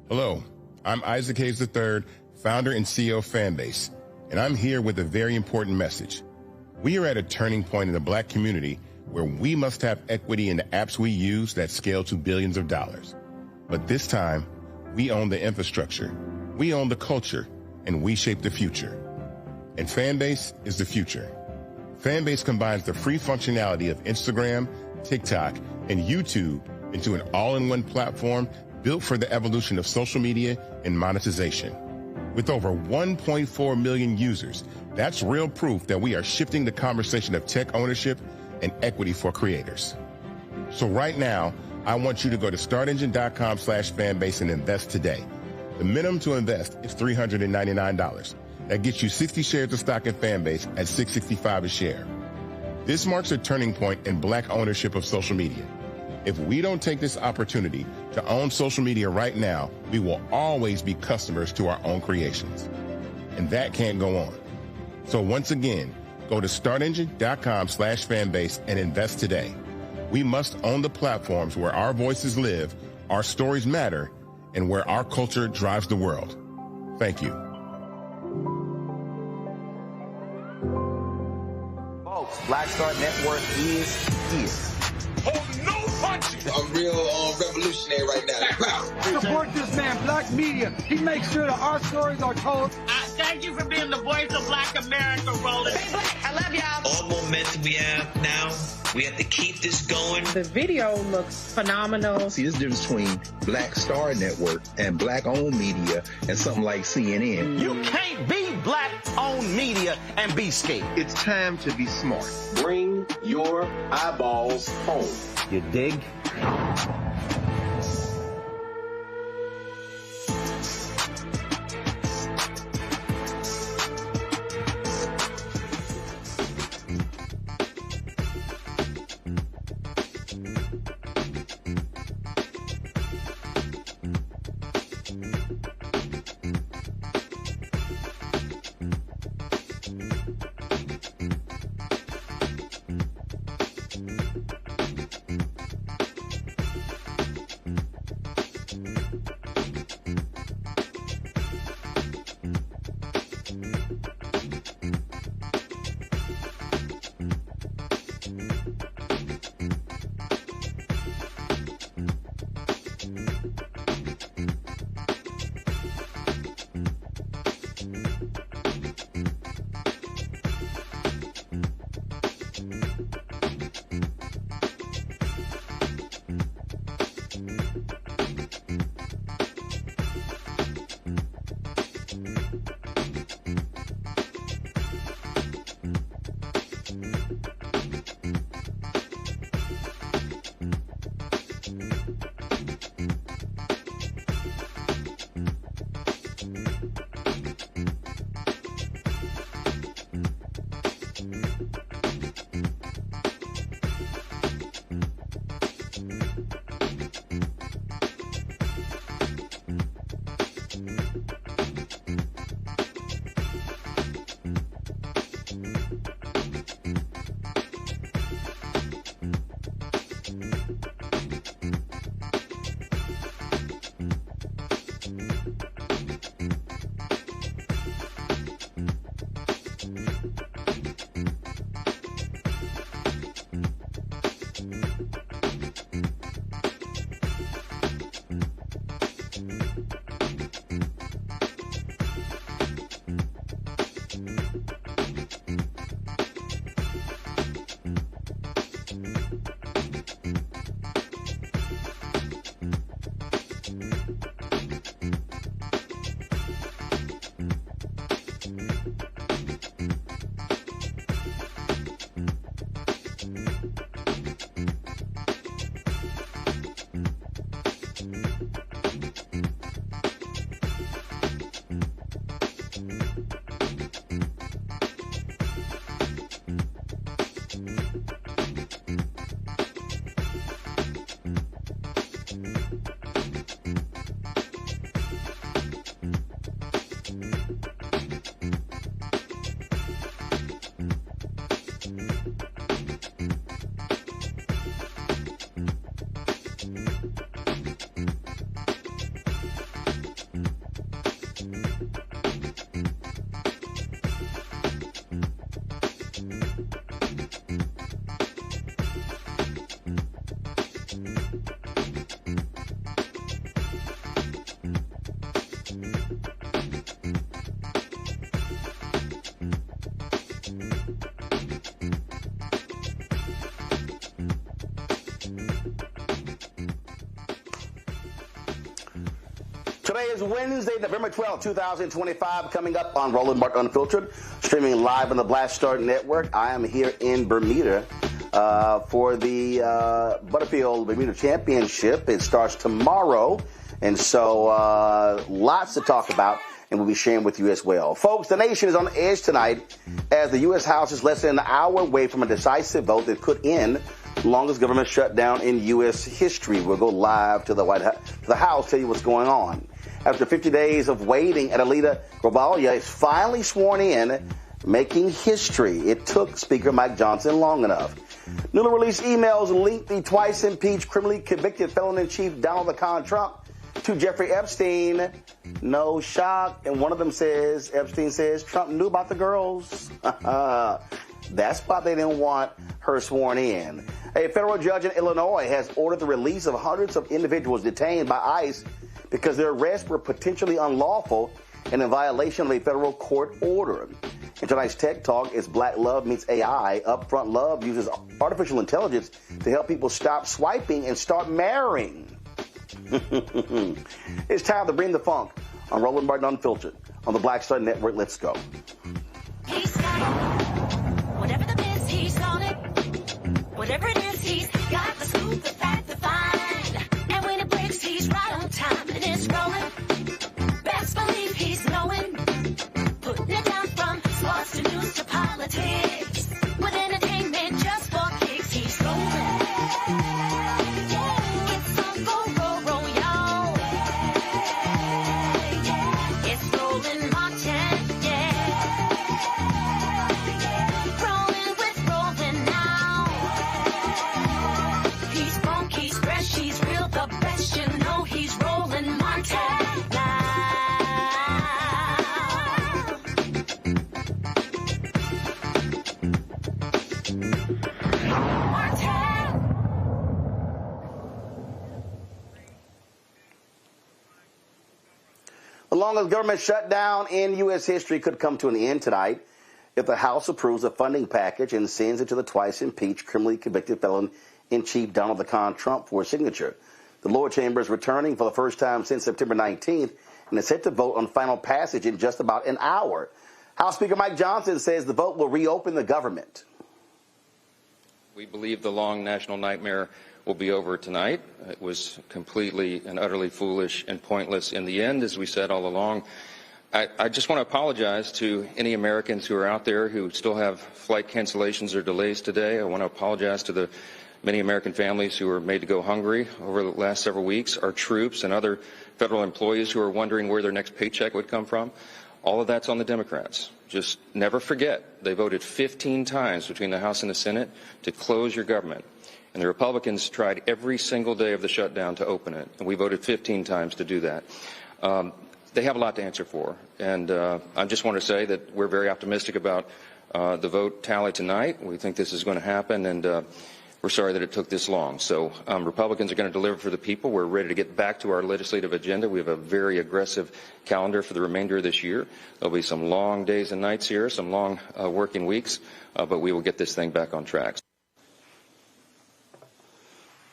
Hello, I'm Isaac Hayes III, founder and CEO of Fanbase, and I'm here with a very important message. We are at a turning point in the Black community where we must have equity in the apps we use that scale to billions of dollars. But this time, we own the infrastructure, we own the culture, and we shape the future. And Fanbase is the future. Fanbase combines the free functionality of Instagram, TikTok, and YouTube into an all-in-one platform built for the evolution of social media and monetization. With over 1.4 million users, that's real proof that we are shifting the conversation of tech ownership and equity for creators. So right now, I want you to go to startengine.com/fanbase and invest today. The minimum to invest is $399. That gets you 60 shares of stock in Fanbase at $665 a share. This marks a turning point in Black ownership of social media. If we don't take this opportunity to own social media right now, we will always be customers to our own creations. And that can't go on. So once again, go to startengine.com/fanbase and invest today. We must own the platforms where our voices live, our stories matter, and where our culture drives the world. Thank you. Folks, Black Star Network is here. Oh, no punches! I'm real revolutionary right now. Support this man, Black Media. He makes sure that our stories are told. Thank you for being the voice of Black America, Roland. Hey, Black, I love y'all. All momentum we have now, we have to keep this going. The video looks phenomenal. See, there's a difference between Black Star Network and Black-owned media and something like CNN. You can't be Black-owned media and be scared. It's time to be smart. Bring your eyeballs home. You dig? Today is Wednesday, November 12, 2025, coming up on Roland Martin Unfiltered, streaming live on the Black Star Network. I am here in Bermuda for the Butterfield Bermuda Championship. It starts tomorrow, and so lots to talk about, and we'll be sharing with you as well. Folks, the nation is on the edge tonight as the U.S. House is less than an hour away from a decisive vote that could end the longest government shutdown in U.S. history. We'll go live to the White House, to the House, tell you what's going on. After 50 days of waiting, Adelita Grijalva is finally sworn in, making history. It took Speaker Mike Johnson long enough. Newly released emails link the twice impeached, criminally convicted felon-in-chief Donald Trump to Jeffrey Epstein. No shock. And one of them says, Epstein says, Trump knew about the girls. That's why they didn't want her sworn in. A federal judge in Illinois has ordered the release of hundreds of individuals detained by ICE because their arrests were potentially unlawful and in violation of a federal court order. In tonight's Tech Talk, it's Black Love meets AI. Upfront Love uses artificial intelligence to help people stop swiping and start marrying. It's time to bring the funk on Roland Martin Unfiltered on the Black Star Network. Let's go. He's got it. Whatever the biz, he's on it. Whatever it is, he's got the scoop, the fact, the find. And when it breaks, he's right on time and it's rolling. Best believe he's knowing. Putting it down from sports to news to politics. With entertainment just for kicks, he's rolling. It's on go, y'all. It's Roland Martin, rolling with Roland now. He's funky, he's fresh, he's real, the best, you know he's Roland Martin now. The longest government shutdown in U.S. history could come to an end tonight if the House approves a funding package and sends it to the twice impeached, criminally convicted felon-in-chief Donald Trump for signature. The lower chamber is returning for the first time since September 19th and is set to vote on final passage in just about an hour. House Speaker Mike Johnson says the vote will reopen the government. We believe the long national nightmare will be over tonight. It was completely and utterly foolish and pointless in the end, as we said all along. I just want to apologize to any Americans who are out there who still have flight cancellations or delays today. I want to apologize to the many American families who were made to go hungry over the last several weeks, our troops and other federal employees who are wondering where their next paycheck would come from. All of that's on the Democrats. Just never forget, they voted 15 times between the House and the Senate to close your government. And the Republicans tried every single day of the shutdown to open it, and we voted 15 times to do that. They have a lot to answer for, and I just want to say that we're very optimistic about the vote tally tonight. We think this is going to happen, and we're sorry that it took this long. So Republicans are going to deliver for the people. We're ready to get back to our legislative agenda. We have a very aggressive calendar for the remainder of this year. There'll be some long days and nights here, some long working weeks, but we will get this thing back on track.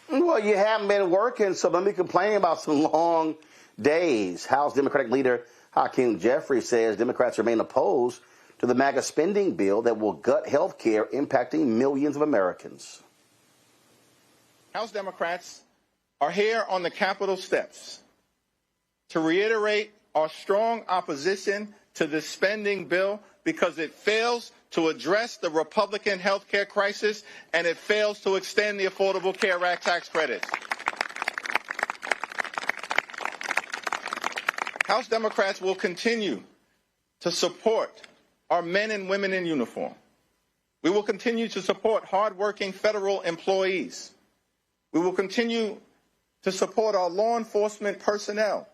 Well, you haven't been working, so let me complain about some long days. House Democratic leader Hakeem Jeffries says Democrats remain opposed to the MAGA spending bill that will gut health care, impacting millions of Americans. House Democrats are here on the Capitol steps to reiterate our strong opposition to this spending bill because it fails to address the Republican health care crisis and it fails to extend the Affordable Care Act tax credits. House Democrats will continue to support our men and women in uniform. We will continue to support hardworking federal employees. We will continue to support our law enforcement personnel.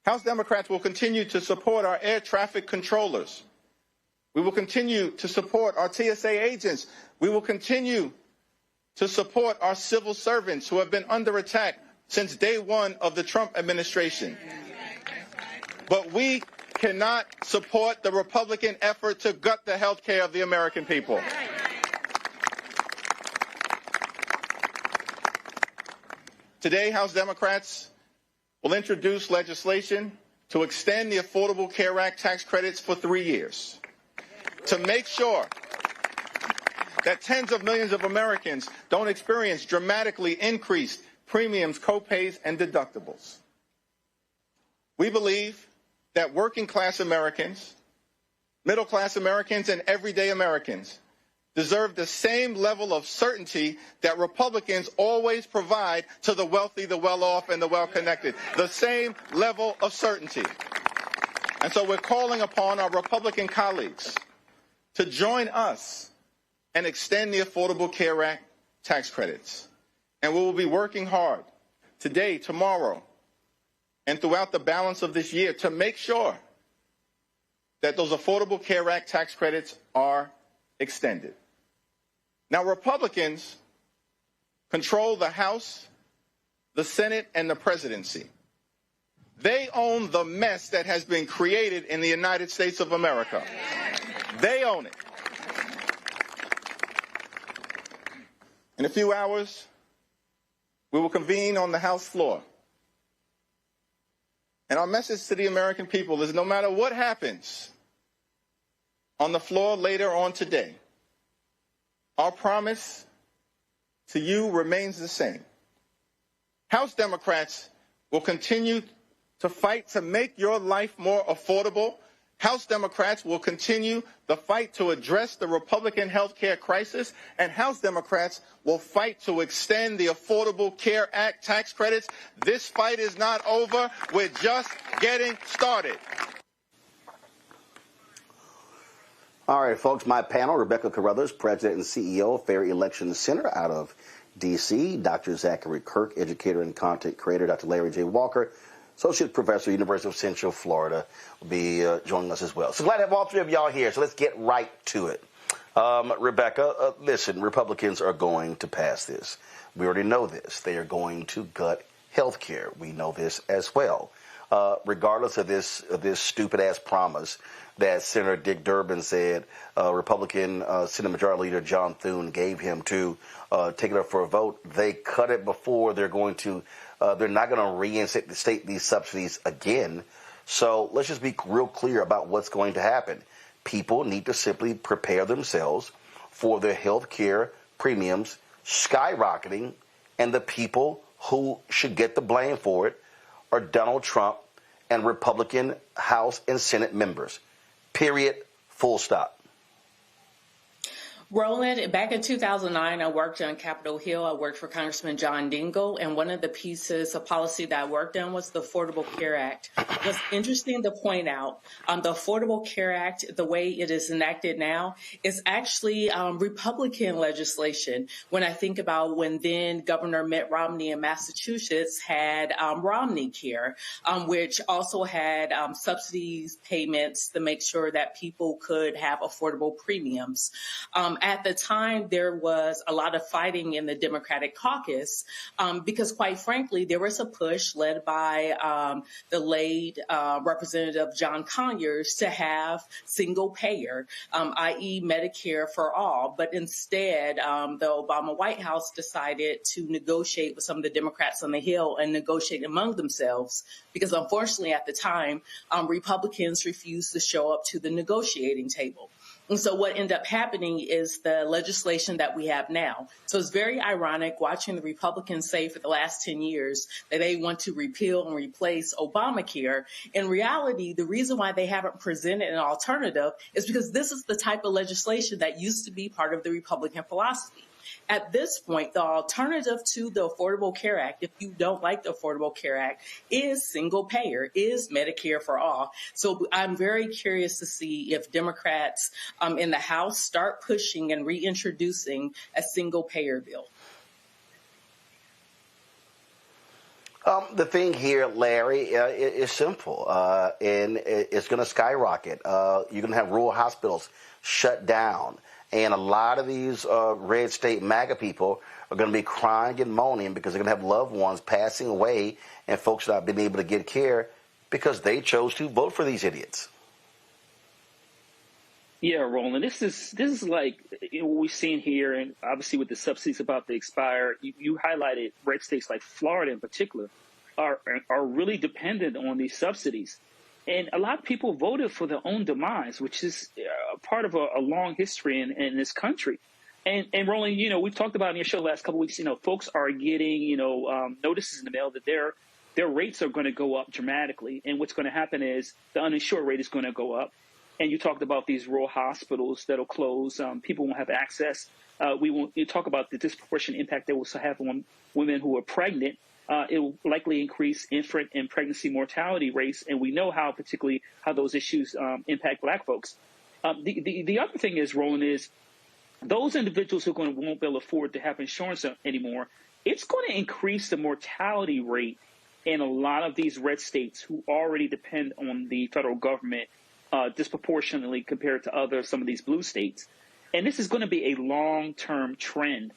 House Democrats will continue to support our air traffic controllers. We will continue to support our TSA agents. We will continue to support our civil servants who have been under attack since day one of the Trump administration. But we cannot support the Republican effort to gut the health care of the American people. Today, House Democrats will introduce legislation to extend the Affordable Care Act tax credits for 3 years, to make sure that tens of millions of Americans don't experience dramatically increased premiums, copays, and deductibles. We believe that working class Americans, middle class Americans, and everyday Americans deserve the same level of certainty that Republicans always provide to the wealthy, the well-off, and the well-connected. The same level of certainty. And so we're calling upon our Republican colleagues to join us and extend the Affordable Care Act tax credits. And we will be working hard today, tomorrow, and throughout the balance of this year to make sure that those Affordable Care Act tax credits are extended. Now, Republicans control the House, the Senate, and the presidency. They own the mess that has been created in the United States of America. They own it. In a few hours, we will convene on the House floor. And our message to the American people is no matter what happens on the floor later on today, our promise to you remains the same. House Democrats will continue to fight to make your life more affordable. House Democrats will continue the fight to address the Republican health care crisis, and House Democrats will fight to extend the Affordable Care Act tax credits. This fight is not over. We're just getting started. All right, folks, my panel, Rebecca Carruthers, President and CEO of Fair Election Center out of D.C., Dr. Zachary Kirk, educator and content creator, Dr. Larry J. Walker, Associate Professor, University of Central Florida, will be joining us as well. So glad to have all three of y'all here. So let's get right to it. Rebecca, listen, Republicans are going to pass this. We already know this. They are going to gut health care. We know this as well. Regardless of this stupid-ass promise that Senator Dick Durbin said Republican Senate Majority Leader John Thune gave him to take it up for a vote, they cut it before they're going to they're not going to reinstate these subsidies again. So let's just be real clear about what's going to happen. People need to simply prepare themselves for their health care premiums skyrocketing, and the people who should get the blame for it are Donald Trump and Republican House and Senate members. Period. Full stop. Roland, back in 2009, I worked on Capitol Hill. I worked for Congressman John Dingell, and one of the pieces of policy that I worked on was the Affordable Care Act. What's interesting to point out, the Affordable Care Act, the way it is enacted now, is actually Republican legislation. When I think about when then Governor Mitt Romney in Massachusetts had Romney Care, which also had subsidies payments to make sure that people could have affordable premiums. At the time, there was a lot of fighting in the Democratic caucus because, quite frankly, there was a push led by the late Representative John Conyers to have single payer, i.e. Medicare for all. But instead, the Obama White House decided to negotiate with some of the Democrats on the Hill and negotiate among themselves because, unfortunately, at the time, Republicans refused to show up to the negotiating table. And so what ended up happening is the legislation that we have now. So it's very ironic watching the Republicans say for the last 10 years that they want to repeal and replace Obamacare. In reality, the reason why they haven't presented an alternative is because this is the type of legislation that used to be part of the Republican philosophy. At this point, the alternative to the Affordable Care Act, if you don't like the Affordable Care Act, is single payer, is Medicare for all. So I'm very curious to see if Democrats in the House start pushing and reintroducing a single payer bill. The thing here, Larry, is simple, and it's going to skyrocket. You're going to have rural hospitals shut down. And a lot of these red state MAGA people are going to be crying and moaning because they're going to have loved ones passing away and folks not being able to get care because they chose to vote for these idiots. Yeah, Roland, this is like what we've seen here, and obviously with the subsidies about to expire, you highlighted red states like Florida in particular. are really dependent on these subsidies. And a lot of people voted for their own demise, which is part of a long history in this country. And Roland, we've talked about in your show the last couple of weeks, folks are getting, notices in the mail that their rates are going to go up dramatically. And what's going to happen is the uninsured rate is going to go up. And you talked about these rural hospitals that'll close. People won't have access. You talk about the disproportionate impact that will have on women who are pregnant. It will likely increase infant and pregnancy mortality rates, and we know how those issues impact Black folks. The other thing is, Roland, is those individuals who won't be able to afford to have insurance anymore, it's going to increase the mortality rate in a lot of these red states who already depend on the federal government disproportionately compared to some of these blue states. And this is going to be a long-term trend.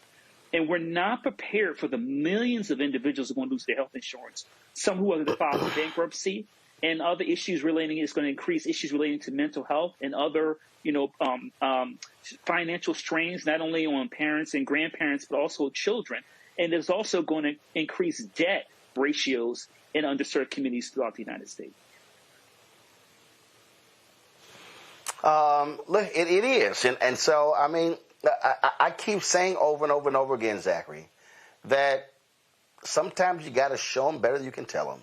And we're not prepared for the millions of individuals who are going to lose their health insurance. Some who are going to file for bankruptcy, and other issues it's going to increase issues relating to mental health and other, financial strains, not only on parents and grandparents, but also children. And there's also going to increase debt ratios in underserved communities throughout the United States. Look, it is. And so, I mean, I keep saying over and over and over again, Zachary, that sometimes you got to show them better than you can tell them.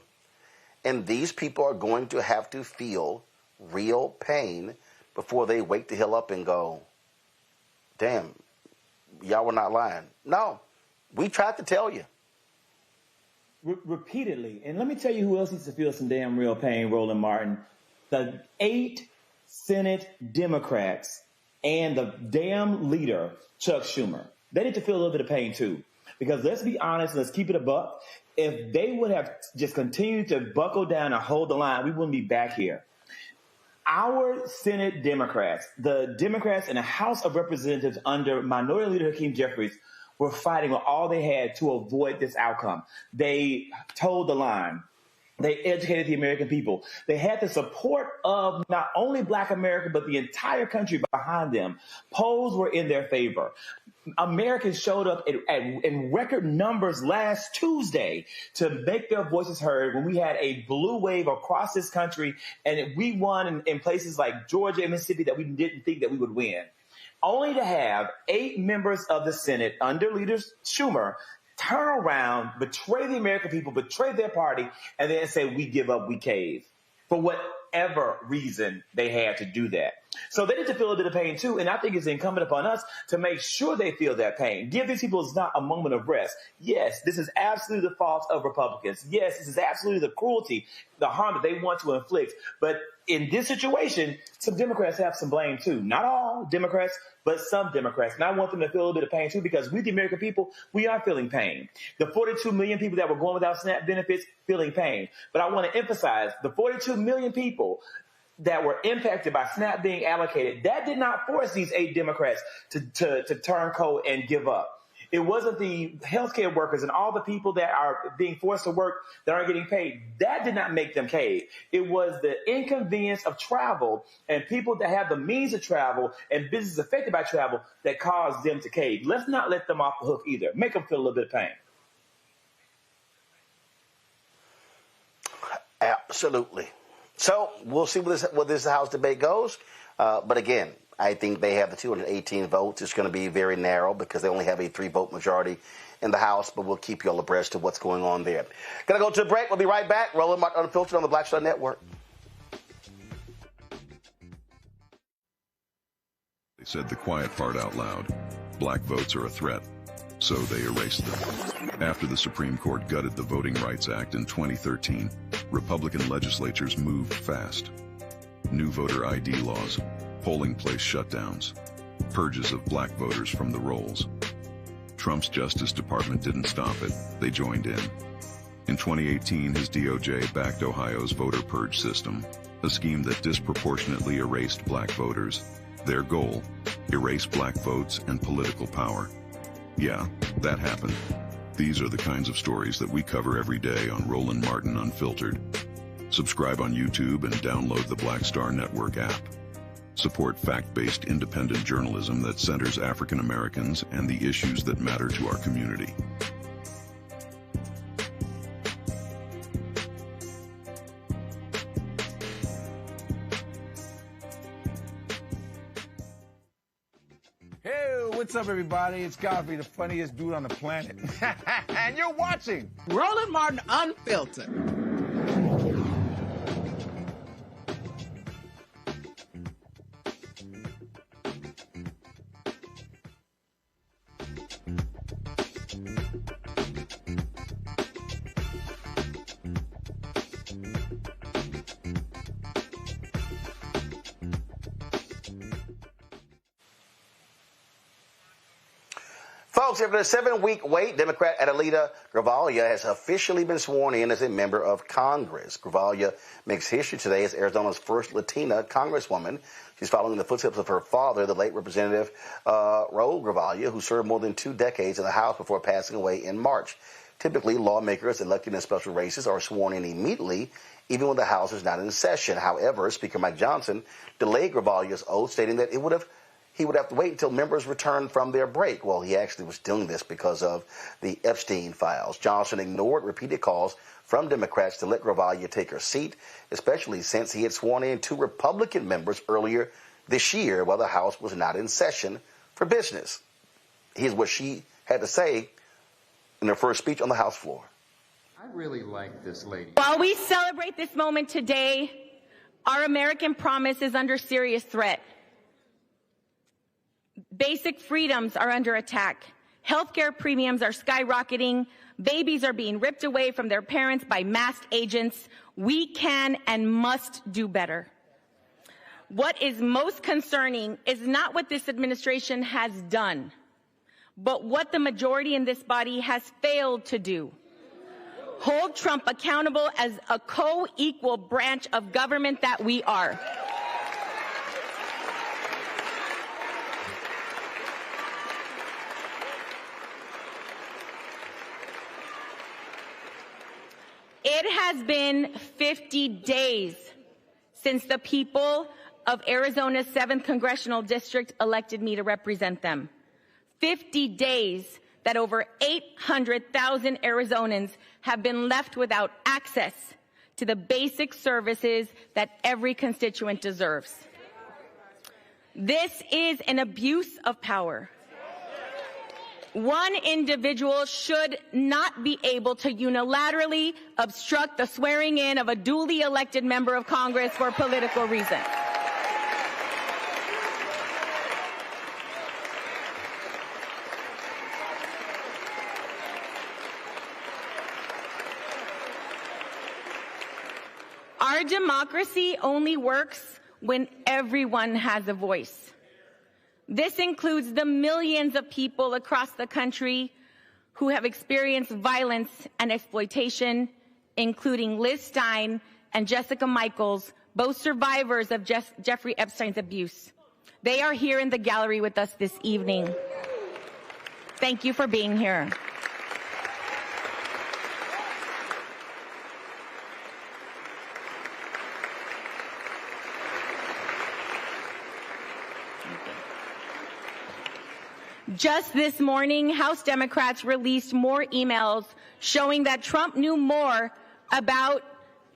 And these people are going to have to feel real pain before they wake the hell up and go, damn, y'all were not lying. No, we tried to tell you. Repeatedly. And let me tell you who else needs to feel some damn real pain, Roland Martin. The 8 Senate Democrats and the damn leader, Chuck Schumer. They need to feel a little bit of pain, too. Because let's be honest, let's keep it a buck. If they would have just continued to buckle down and hold the line, we wouldn't be back here. Our Senate Democrats, the Democrats in the House of Representatives under Minority Leader Hakeem Jeffries, were fighting with all they had to avoid this outcome. They told the line. They educated the American people. They had the support of not only Black America, but the entire country behind them. Polls were in their favor. Americans showed up in record numbers last Tuesday to make their voices heard when we had a blue wave across this country, and we won in places like Georgia and Mississippi that we didn't think that we would win. Only to have 8 members of the Senate under Leader Schumer turn around, betray the American people, betray their party, and then say, we give up, we cave. For whatever reason they had to do that. So they need to feel a bit of pain too, and I think it's incumbent upon us to make sure they feel that pain. Give these people not a moment of rest. Yes, this is absolutely the fault of Republicans. Yes, this is absolutely the cruelty, the harm that they want to inflict. But in this situation, some Democrats have some blame too. Not all Democrats, but some Democrats. And I want them to feel a little bit of pain too, because we, the American people, we are feeling pain. The 42 million people that were going without SNAP benefits, feeling pain. But I want to emphasize the 42 million people that were impacted by SNAP being allocated, that did not force these 8 Democrats to turn cold and give up. It wasn't the healthcare workers and all the people that are being forced to work that aren't getting paid. That did not make them cave. It was the inconvenience of travel and people that have the means of travel and businesses affected by travel that caused them to cave. Let's not let them off the hook either. Make them feel a little bit of pain. Absolutely. So we'll see where this House debate goes. But again, I think they have the 218 votes. It's going to be very narrow because they only have a 3-vote majority in the House. But we'll keep you all abreast of what's going on there. Going to go to a break. We'll be right back. Roland Martin Unfiltered on the Black Star Network. They said the quiet part out loud. Black votes are a threat. So they erased them. After the Supreme Court gutted the Voting Rights Act in 2013, Republican legislatures moved fast. New voter ID laws, polling place shutdowns, purges of black voters from the rolls. Trump's Justice Department didn't stop it, they joined in. In 2018, his DOJ backed Ohio's voter purge system, a scheme that disproportionately erased black voters. Their goal, erase black votes and political power. Yeah, that happened. These are the kinds of stories that we cover every day on Roland Martin Unfiltered. Subscribe on YouTube and download the Black Star Network app. Support fact-based independent journalism that centers African Americans and the issues that matter to our community. what's up, everybody? It's Godfrey, the funniest dude on the planet. And you're watching Roland Martin Unfiltered. Folks, after a 7-week wait, Democrat Adelita Grijalva has officially been sworn in as a member of Congress. Grijalva makes history today as Arizona's first Latina congresswoman. She's following in the footsteps of her father, the late Representative Raul Grijalva, who served more than 2 decades in the House before passing away in March. Typically, lawmakers elected in special races are sworn in immediately, even when the House is not in session. However, Speaker Mike Johnson delayed Grijalva's oath, stating that he would have to wait until members return from their break. Well, he actually was doing this because of the Epstein files. Johnson ignored repeated calls from Democrats to let Grijalva take her seat, especially since he had sworn in 2 Republican members earlier this year while the House was not in session for business. Here's what she had to say in her first speech on the House floor. I really like this lady. While we celebrate this moment today, our American promise is under serious threat. Basic freedoms are under attack. Healthcare premiums are skyrocketing. Babies are being ripped away from their parents by masked agents. We can and must do better. What is most concerning is not what this administration has done, but what the majority in this body has failed to do. Hold Trump accountable as a co-equal branch of government that we are. It has been 50 days since the people of Arizona's 7th Congressional District elected me to represent them. 50 days that over 800,000 Arizonans have been left without access to the basic services that every constituent deserves. This is an abuse of power. One individual should not be able to unilaterally obstruct the swearing in of a duly elected member of Congress for political reasons. Our democracy only works when everyone has a voice. This includes the millions of people across the country who have experienced violence and exploitation, including Liz Stein and Jessica Michaels, both survivors of Jeffrey Epstein's abuse. They are here in the gallery with us this evening. Thank you for being here. Just this morning, House Democrats released more emails showing that Trump knew more about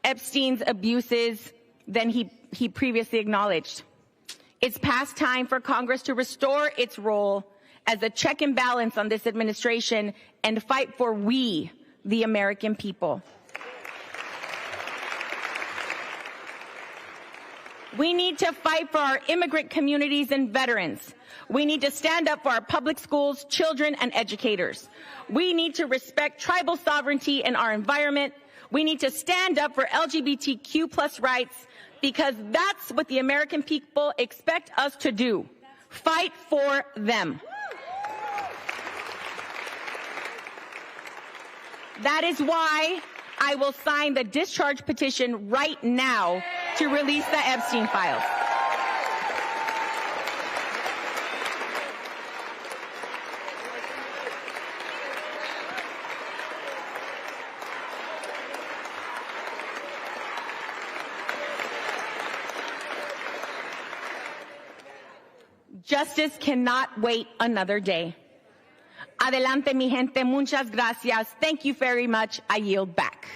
Epstein's abuses than he previously acknowledged. It's past time for Congress to restore its role as a check and balance on this administration and fight for we, the American people. We need to fight for our immigrant communities and veterans. We need to stand up for our public schools, children, and educators. We need to respect tribal sovereignty in our environment. We need to stand up for LGBTQ+ rights because that's what the American people expect us to do. Fight for them. That is why I will sign the discharge petition right now to release the Epstein files. Justice cannot wait another day. Adelante, mi gente. Muchas gracias. Thank you very much. I yield back.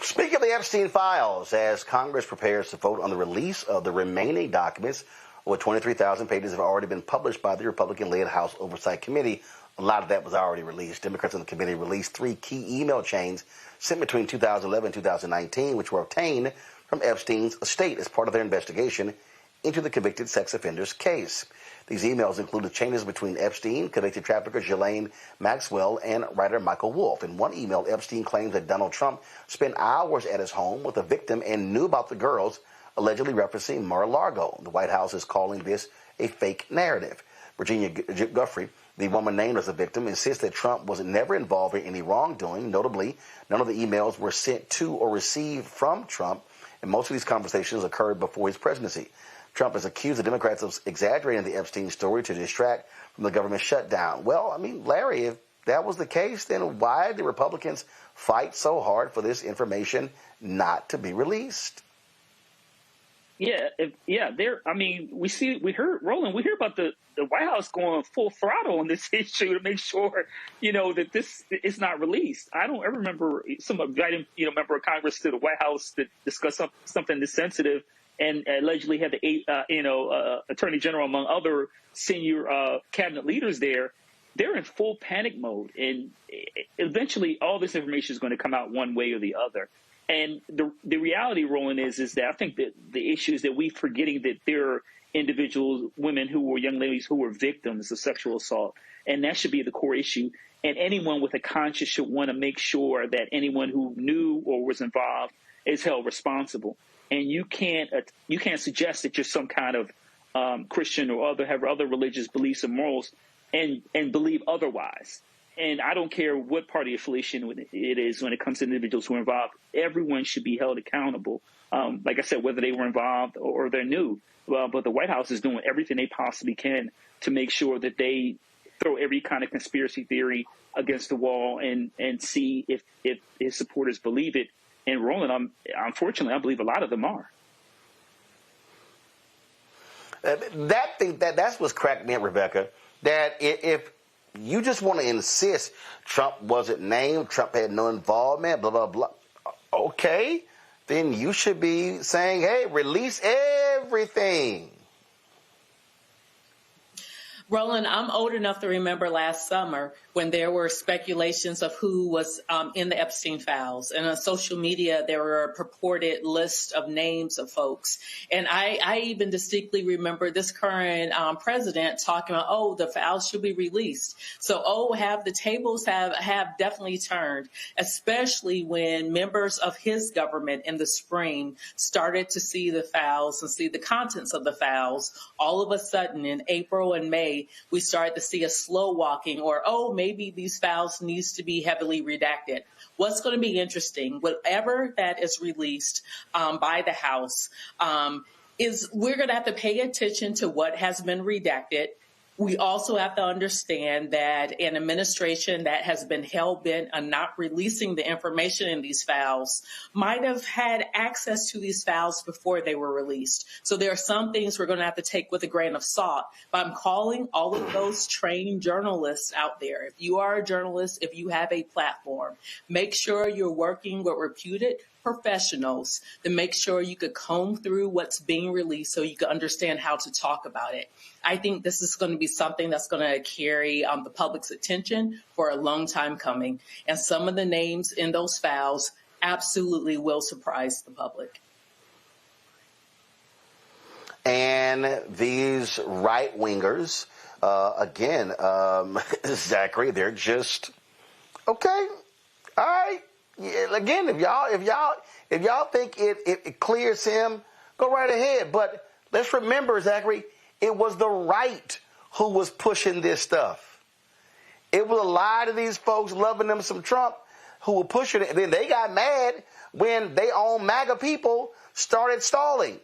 Speaking of the Epstein files, as Congress prepares to vote on the release of the remaining documents Over 23,000 pages have already been published by the Republican-led House Oversight Committee. A lot of that was already released. Democrats on the committee released 3 key email chains sent between 2011 and 2019, which were obtained from Epstein's estate as part of their investigation into the convicted sex offender's case. These emails included changes between Epstein, convicted trafficker Ghislaine Maxwell, and writer Michael Wolff. In one email, Epstein claims that Donald Trump spent hours at his home with the victim and knew about the girls, allegedly referencing Mar-a-Lago. The White House is calling this a fake narrative. Virginia Giuffre, the woman named as a victim, insists that Trump was never involved in any wrongdoing. Notably, none of the emails were sent to or received from Trump, and most of these conversations occurred before his presidency. Trump has accused the Democrats of exaggerating the Epstein story to distract from the government shutdown. Well, I mean, Larry, if that was the case, then why did Republicans fight so hard for this information not to be released? Yeah, we heard about the White House going full throttle on this issue to make sure, that this is not released. I remember someone inviting, member of Congress to the White House to discuss something this sensitive, and allegedly had the Attorney General, among other senior cabinet leaders there. They're in full panic mode, and eventually all this information is going to come out one way or the other. And the reality, Roland, is that I think that the issue is that we're forgetting that there are individuals, women who were young ladies who were victims of sexual assault, and that should be the core issue. And anyone with a conscience should want to make sure that anyone who knew or was involved is held responsible. And you can't suggest that you're some kind of Christian or have other religious beliefs and morals and believe otherwise. And I don't care what party affiliation it is when it comes to individuals who are involved. Everyone should be held accountable. Like I said, whether they were involved or they're new. But the White House is doing everything they possibly can to make sure that they throw every kind of conspiracy theory against the wall and see if his supporters believe it. And Roland, unfortunately, I believe a lot of them are. That's what's cracked me up, Rebecca, that if you just want to insist Trump wasn't named, Trump had no involvement, blah, blah, blah, okay, then you should be saying, hey, release everything. Roland, I'm old enough to remember last summer when there were speculations of who was in the Epstein files. And on social media, there were a purported list of names of folks. And I even distinctly remember this current president talking about, the files should be released. So, the tables have definitely turned, especially when members of his government in the spring started to see the files and see the contents of the files. All of a sudden, in April and May, we started to see a slow walking or, maybe these files needs to be heavily redacted. What's going to be interesting, whatever that is released by the House, is we're going to have to pay attention to what has been redacted. We also have to understand that an administration that has been hell-bent on not releasing the information in these files might have had access to these files before they were released. So there are some things we're going to have to take with a grain of salt. But I'm calling all of those trained journalists out there. If you are a journalist, if you have a platform, make sure you're working with reputed professionals to make sure you could comb through what's being released so you can understand how to talk about it. I think this is going to be something that's going to carry the public's attention for a long time coming. And some of the names in those files absolutely will surprise the public. And these right-wingers, Zachary, they're just, okay, all right. Yeah, again, if y'all think it clears him, go right ahead. But let's remember, Zachary, it was the right who was pushing this stuff. It was a lie to these folks loving them some Trump who were pushing it. And then they got mad when their own MAGA people started stalling.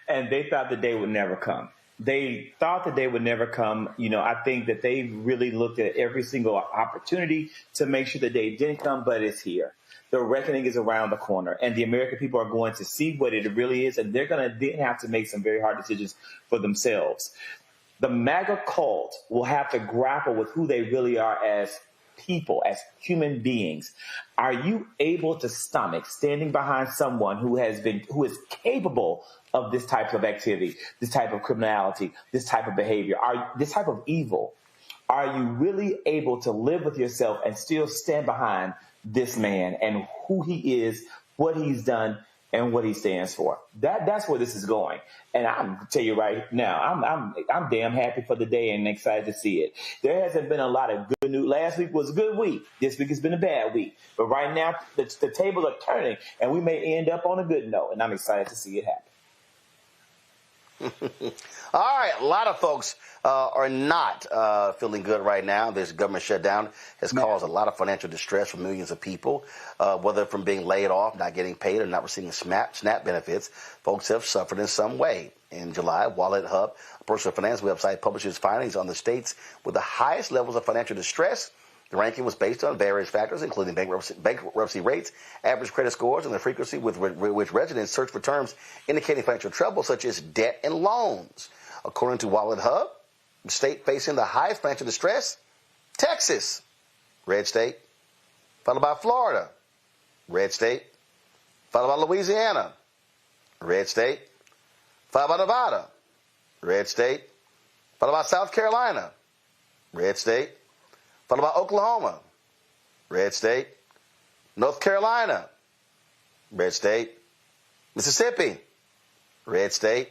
And they thought the day would never come. They thought the day would never come. I think that they really looked at every single opportunity to make sure the day didn't come, but it's here. The reckoning is around the corner, and the American people are going to see what it really is, and they're going to then have to make some very hard decisions for themselves. The MAGA cult will have to grapple with who they really are as people, as human beings, are you able to stomach standing behind someone who is capable of this type of activity, this type of criminality, this type of behavior, this type of evil? Are you really able to live with yourself and still stand behind this man and who he is, what he's done, and what he stands for? That's where this is going. And I'm tell you right now, I'm damn happy for the day and excited to see it. There hasn't been a lot of good news. Last week was a good week. This week has been a bad week. But right now, the tables are turning, and we may end up on a good note. And I'm excited to see it happen. All right, a lot of folks are not feeling good right now. This government shutdown has caused a lot of financial distress for millions of people, whether from being laid off, not getting paid, or not receiving SNAP benefits. Folks have suffered in some way. In July, Wallet Hub, a personal finance website, publishes findings on the states with the highest levels of financial distress. The ranking was based on various factors, including bankruptcy rates, average credit scores, and the frequency with which residents search for terms indicating financial trouble, such as debt and loans. According to Wallet Hub, the state facing the highest financial distress, Texas, red state, followed by Florida, red state, followed by Louisiana, red state, followed by Nevada, red state, followed by South Carolina, red state, followed by Oklahoma, red state, North Carolina, red state, Mississippi, red state,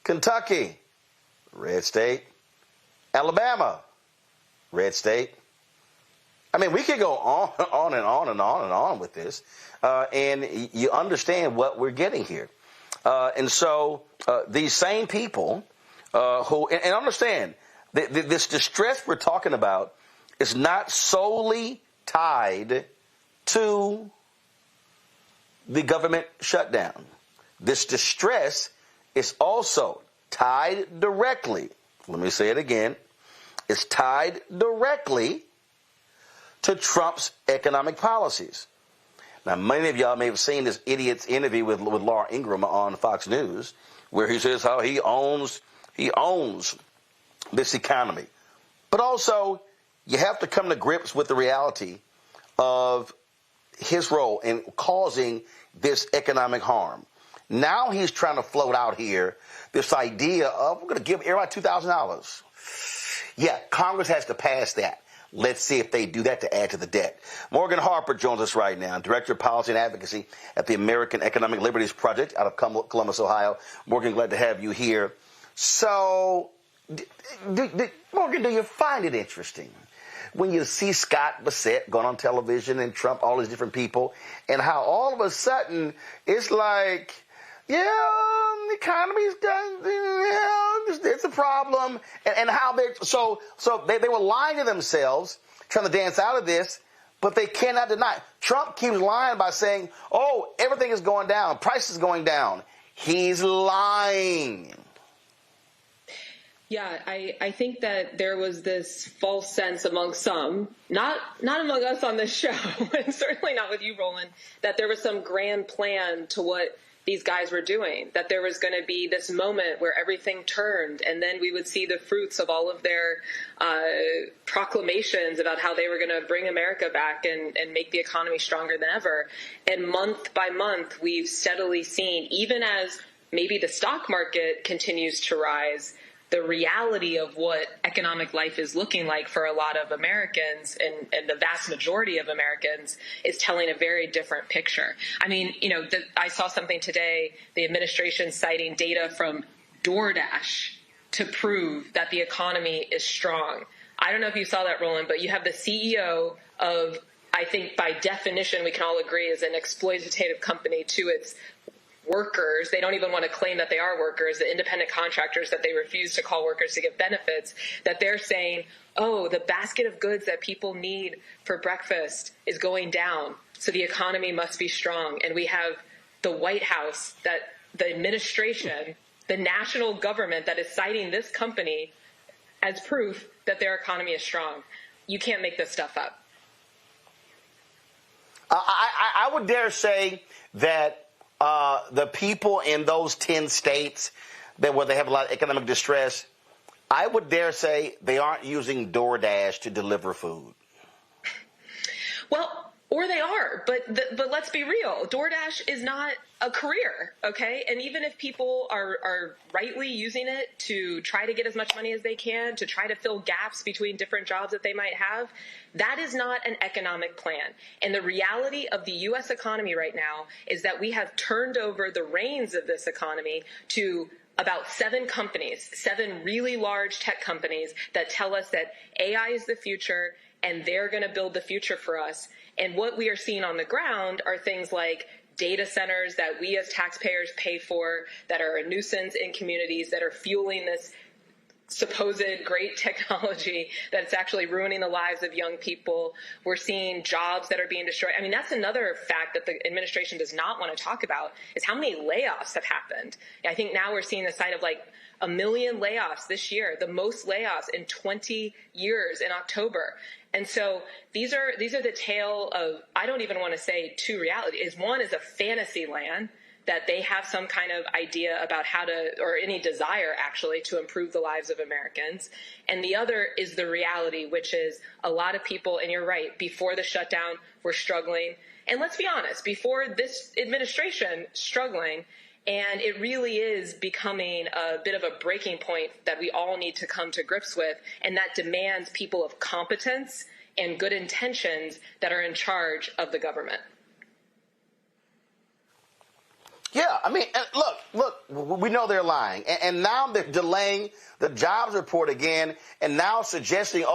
Kentucky, red state, Alabama, red state. I mean, we could go on and on and on and on with this, and you understand what we're getting here. And so these same people who, and understand, this distress we're talking about is not solely tied to the government shutdown. This distress is also tied directly, let me say it again, it's tied directly to Trump's economic policies. Now, many of y'all may have seen this idiot's interview with Laura Ingraham on Fox News, where he says how he owns this economy. But also, you have to come to grips with the reality of his role in causing this economic harm. Now he's trying to float out here this idea of, we're going to give everybody $2,000. Yeah, Congress has to pass that. Let's see if they do that to add to the debt. Morgan Harper joins us right now, Director of Policy and Advocacy at the American Economic Liberties Project out of Columbus, Ohio. Morgan, glad to have you here. So, Morgan, do you find it interesting when you see Scott Bassett going on television and Trump, all these different people, and how all of a sudden it's like, yeah, the economy's done, yeah, it's a problem, and how they were lying to themselves, trying to dance out of this, but they cannot deny. Trump keeps lying by saying, oh, everything is going down, price is going down. He's lying. Yeah, I think that there was this false sense among some, not among us on this show, and certainly not with you, Roland, that there was some grand plan to what these guys were doing, that there was going to be this moment where everything turned, and then we would see the fruits of all of their proclamations about how they were going to bring America back and make the economy stronger than ever. And month by month, we've steadily seen, even as maybe the stock market continues to rise, the reality of what economic life is looking like for a lot of Americans and the vast majority of Americans is telling a very different picture. I mean, I saw something today, the administration citing data from DoorDash to prove that the economy is strong. I don't know if you saw that, Roland, but you have the CEO of, I think by definition, we can all agree is an exploitative company to its workers. They don't even want to claim that they are workers, the independent contractors that they refuse to call workers to give benefits, that they're saying, oh, the basket of goods that people need for breakfast is going down, so the economy must be strong. And we have the White House, that the administration, the national government that is citing this company as proof that their economy is strong. You can't make this stuff up. I would dare say that the people in those 10 states where they have a lot of economic distress, I would dare say they aren't using DoorDash to deliver food. Well, or they are, but let's be real. DoorDash is not a career, okay? And even if people are rightly using it to try to get as much money as they can, to try to fill gaps between different jobs that they might have, that is not an economic plan. And the reality of the U.S. economy right now is that we have turned over the reins of this economy to about 7 companies, 7 really large tech companies that tell us that AI is the future and they're going to build the future for us. And what we are seeing on the ground are things like data centers that we as taxpayers pay for, that are a nuisance in communities, that are fueling this supposed great technology that's actually ruining the lives of young people. We're seeing jobs that are being destroyed. I mean, that's another fact that the administration does not want to talk about, is how many layoffs have happened. I think now we're seeing the side of like 1 million layoffs this year, the most layoffs in 20 years in October. And so these are the tale of, I don't even want to say two realities. One is a fantasy land that they have some kind of idea about how to, or any desire actually, to improve the lives of Americans. And the other is the reality, which is a lot of people, and you're right, before the shutdown, were struggling. And let's be honest, before this administration, struggling. And it really is becoming a bit of a breaking point that we all need to come to grips with, and that demands people of competence and good intentions that are in charge of the government. Yeah, I mean, look, we know they're lying. And now they're delaying the jobs report again, and now suggesting,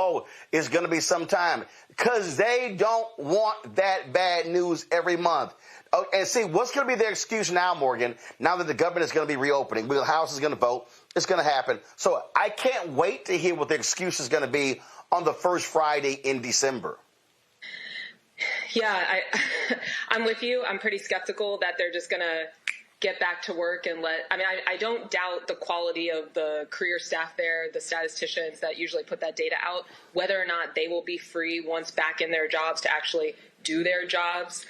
it's going to be some time, because they don't want that bad news every month. Oh, and see, what's going to be their excuse now, Morgan, now that the government is going to be reopening? The House is going to vote. It's going to happen. So I can't wait to hear what the excuse is going to be on the first Friday in December. Yeah, I'm with you. I'm pretty skeptical that they're just going to get back to work and I don't doubt the quality of the career staff there, the statisticians that usually put that data out. Whether or not they will be free once back in their jobs to actually do their jobs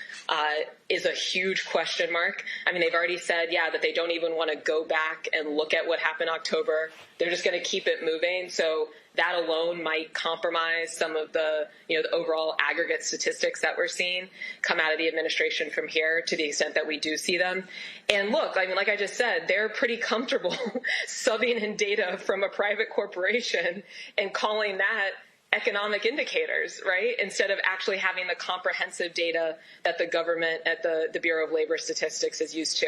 is a huge question mark. I mean, they've already said, that they don't even want to go back and look at what happened in October. They're just going to keep it moving. So that alone might compromise some of the overall aggregate statistics that we're seeing come out of the administration from here, to the extent that we do see them. And look, I mean, like I just said, they're pretty comfortable subbing in data from a private corporation and calling that economic indicators, right? Instead of actually having the comprehensive data that the government at the Bureau of Labor Statistics is used to.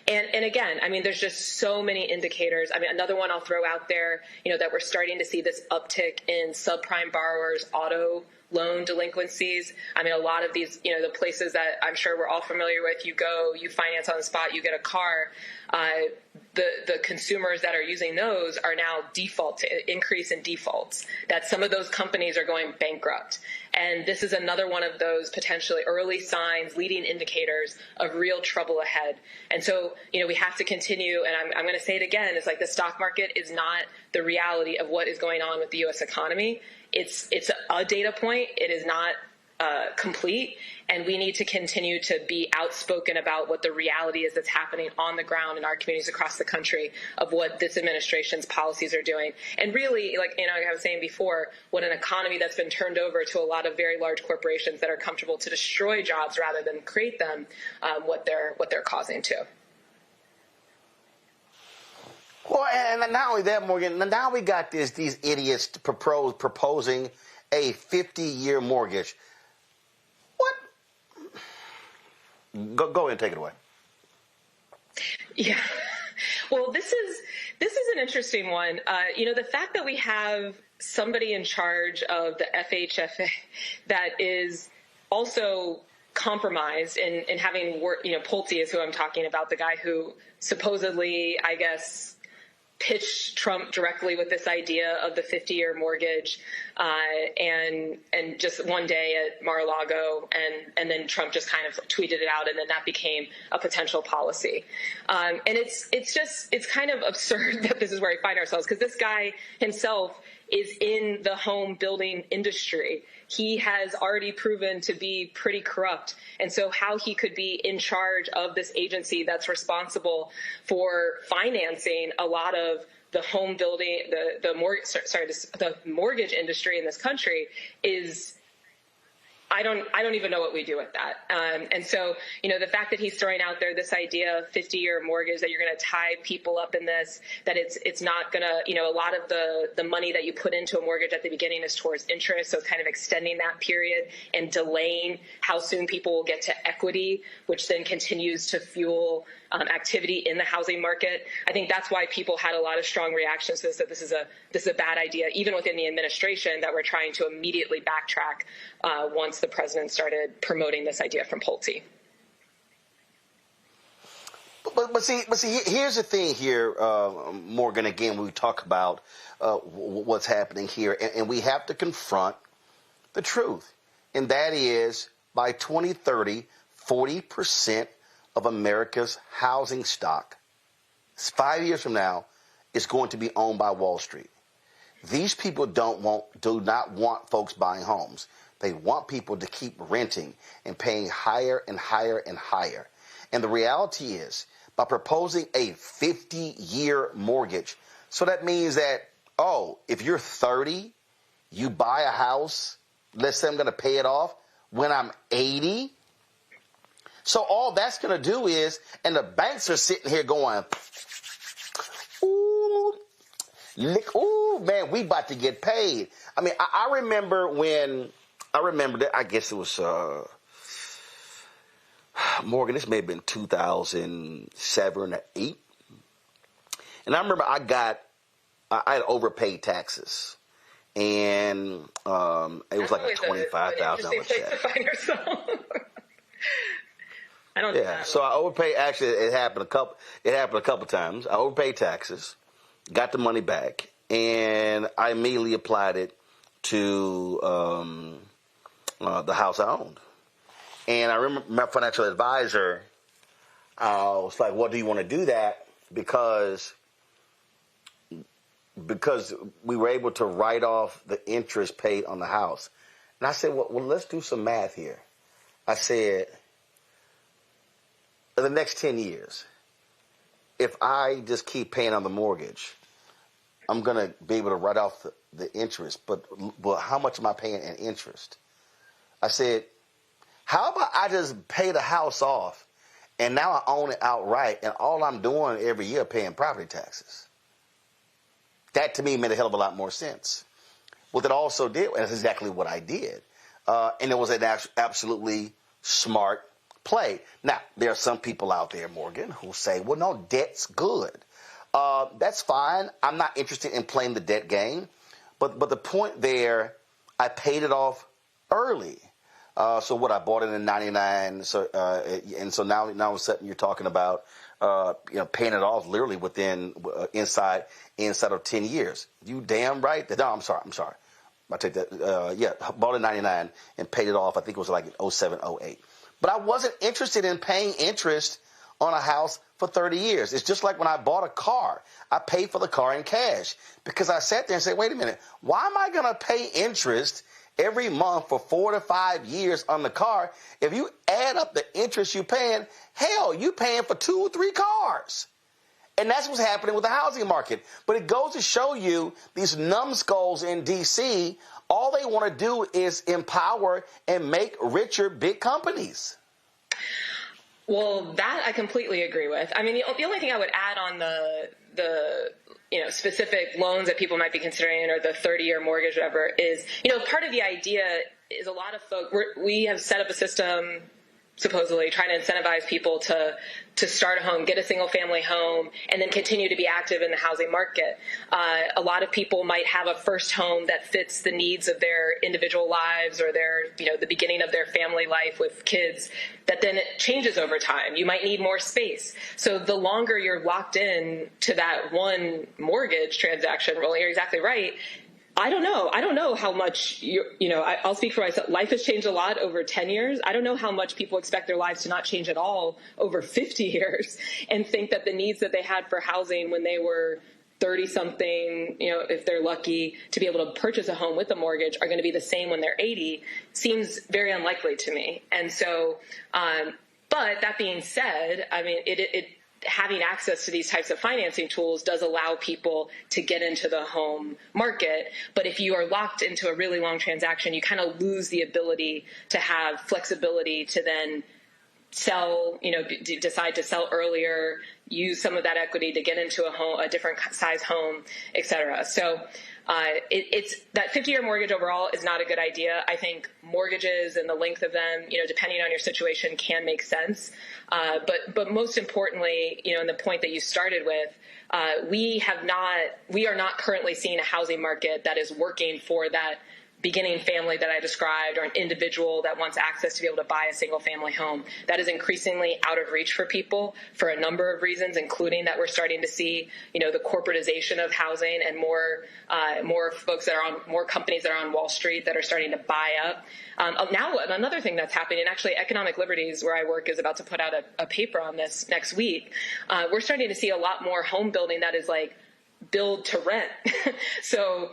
And again, I mean, there's just so many indicators. I mean, another one I'll throw out there, that we're starting to see this uptick in subprime borrowers, auto loan delinquencies. I mean, a lot of these, the places that I'm sure we're all familiar with, you go, you finance on the spot, you get a car. The consumers that are using those are now increase in defaults, that some of those companies are going bankrupt. And this is another one of those potentially early signs, leading indicators of real trouble ahead. And so, we have to continue, and I'm going to say it again, it's like the stock market is not the reality of what is going on with the U.S. economy. It's a data point. It is not complete, and we need to continue to be outspoken about what the reality is that's happening on the ground in our communities across the country of what this administration's policies are doing. And really, like I was saying before, what an economy that's been turned over to a lot of very large corporations that are comfortable to destroy jobs rather than create them, what they're causing to. Well, and not only that, Morgan, now we got these idiots proposing a 50-year mortgage. What? Go ahead and take it away. Yeah. Well, this is an interesting one. The fact that we have somebody in charge of the FHFA that is also compromised in having worked, Pulte is who I'm talking about, the guy who supposedly, I guess, pitched Trump directly with this idea of the 50-year mortgage, and just one day at Mar-a-Lago, and then Trump just kind of tweeted it out, and then that became a potential policy. And it's kind of absurd that this is where we find ourselves, because this guy himself is in the home building industry. He has already proven to be pretty corrupt. And so how he could be in charge of this agency that's responsible for financing a lot of the home building, the mortgage industry in this country is I don't even know what we do with that. And so, the fact that he's throwing out there this idea of 50-year mortgage, that you're going to tie people up in this, that it's not going to, a lot of the money that you put into a mortgage at the beginning is towards interest. So it's kind of extending that period and delaying how soon people will get to equity, which then continues to fuel activity in the housing market. I think that's why people had a lot of strong reactions to this, that this is a bad idea, even within the administration, that we're trying to immediately backtrack once the president started promoting this idea from Pulte. But see, here's the thing here, Morgan, again, when we talk about what's happening here, and we have to confront the truth, and that is by 2030, 40% of America's housing stock, 5 years from now, is going to be owned by Wall Street. These people do not want folks buying homes. They want people to keep renting and paying higher and higher and higher. And the reality is, by proposing a 50-year mortgage, so that means that, if you're 30, you buy a house, let's say I'm going to pay it off when I'm 80. So all that's going to do is, and the banks are sitting here going, ooh, man, we about to get paid. I mean, I remember that, I guess it was, Morgan, this may have been 2007 or 8. And I remember I had overpaid taxes. And it was like a $25,000 check. I don't do that. So I overpaid. Actually, it happened a couple times. I overpaid taxes, got the money back, and I immediately applied it to the house I owned. And I remember my financial advisor was like, "Well, do you want to do that?" Because we were able to write off the interest paid on the house. And I said, well, let's do some math here. I said, in the next 10 years, if I just keep paying on the mortgage, I'm going to be able to write off the interest. But how much am I paying in interest? I said, how about I just pay the house off, and now I own it outright, and all I'm doing every year paying property taxes? That, to me, made a hell of a lot more sense. What it also did, and that's exactly what I did, and it was an absolutely smart play. Now, there are some people out there, Morgan, who say, well, no, debt's good. That's fine. I'm not interested in playing the debt game. But the point there, I paid it off early. So what, I bought it in 99. So now all of a sudden you're talking about paying it off literally within inside of 10 years. You damn right. No, I'm sorry. I take that. Bought it in 99 and paid it off. I think it was like in 07, 08. But I wasn't interested in paying interest on a house for 30 years. It's just like when I bought a car. I paid for the car in cash because I sat there and said, wait a minute, why am I going to pay interest every month for 4 to 5 years on the car? If you add up the interest you're paying, hell, you're paying for 2 or 3 cars. And that's what's happening with the housing market. But it goes to show you these numbskulls in D.C., all they want to do is empower and make richer big companies. Well, that I completely agree with. I mean, the only thing I would add on the specific loans that people might be considering, or the 30-year mortgage, whatever, is, part of the idea is a lot of folks, we have set up a system supposedly trying to incentivize people to start a home, get a single-family home, and then continue to be active in the housing market. A lot of people might have a first home that fits the needs of their individual lives, or their, the beginning of their family life with kids, that then it changes over time. You might need more space. So the longer you're locked in to that one mortgage transaction, Roland, you're exactly right. I don't know how much, I'll speak for myself. Life has changed a lot over 10 years. I don't know how much people expect their lives to not change at all over 50 years, and think that the needs that they had for housing when they were 30-something, if they're lucky to be able to purchase a home with a mortgage, are going to be the same when they're 80, seems very unlikely to me. And so, but that being said, I mean, having access to these types of financing tools does allow people to get into the home market. But if you are locked into a really long transaction, you kind of lose the ability to have flexibility to then sell, decide to sell earlier, use some of that equity to get into a different size home, et cetera. So it's that 50-year mortgage overall is not a good idea. I think mortgages and the length of them, depending on your situation, can make sense. But most importantly, and the point that you started with, we are not currently seeing a housing market that is working for that beginning family that I described, or an individual that wants access to be able to buy a single family home. That is increasingly out of reach for people for a number of reasons, including that we're starting to see, the corporatization of housing and more folks more companies that are on Wall Street that are starting to buy up. Now, another thing that's happening, and actually Economic Liberties, where I work, is about to put out a paper on this next week. We're starting to see a lot more home building that is like build to rent. So,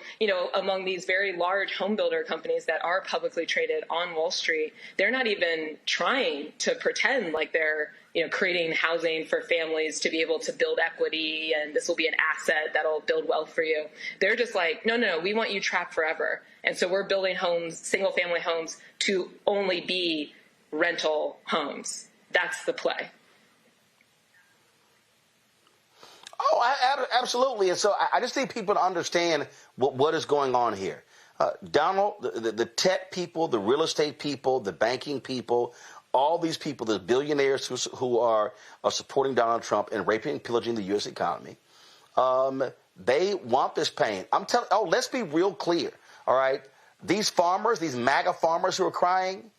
among these very large home builder companies that are publicly traded on Wall Street, they're not even trying to pretend like they're, creating housing for families to be able to build equity and this will be an asset that'll build wealth for you. They're just like, no, we want you trapped forever. And so we're building homes, single family homes, to only be rental homes. That's the play. Oh, absolutely. And so I just need people to understand what is going on here. Donald, the tech people, the real estate people, the banking people, all these people, the billionaires who are supporting Donald Trump and raping and pillaging the U.S. economy, they want this pain. Let's be real clear, all right? These farmers, these MAGA farmers who are crying,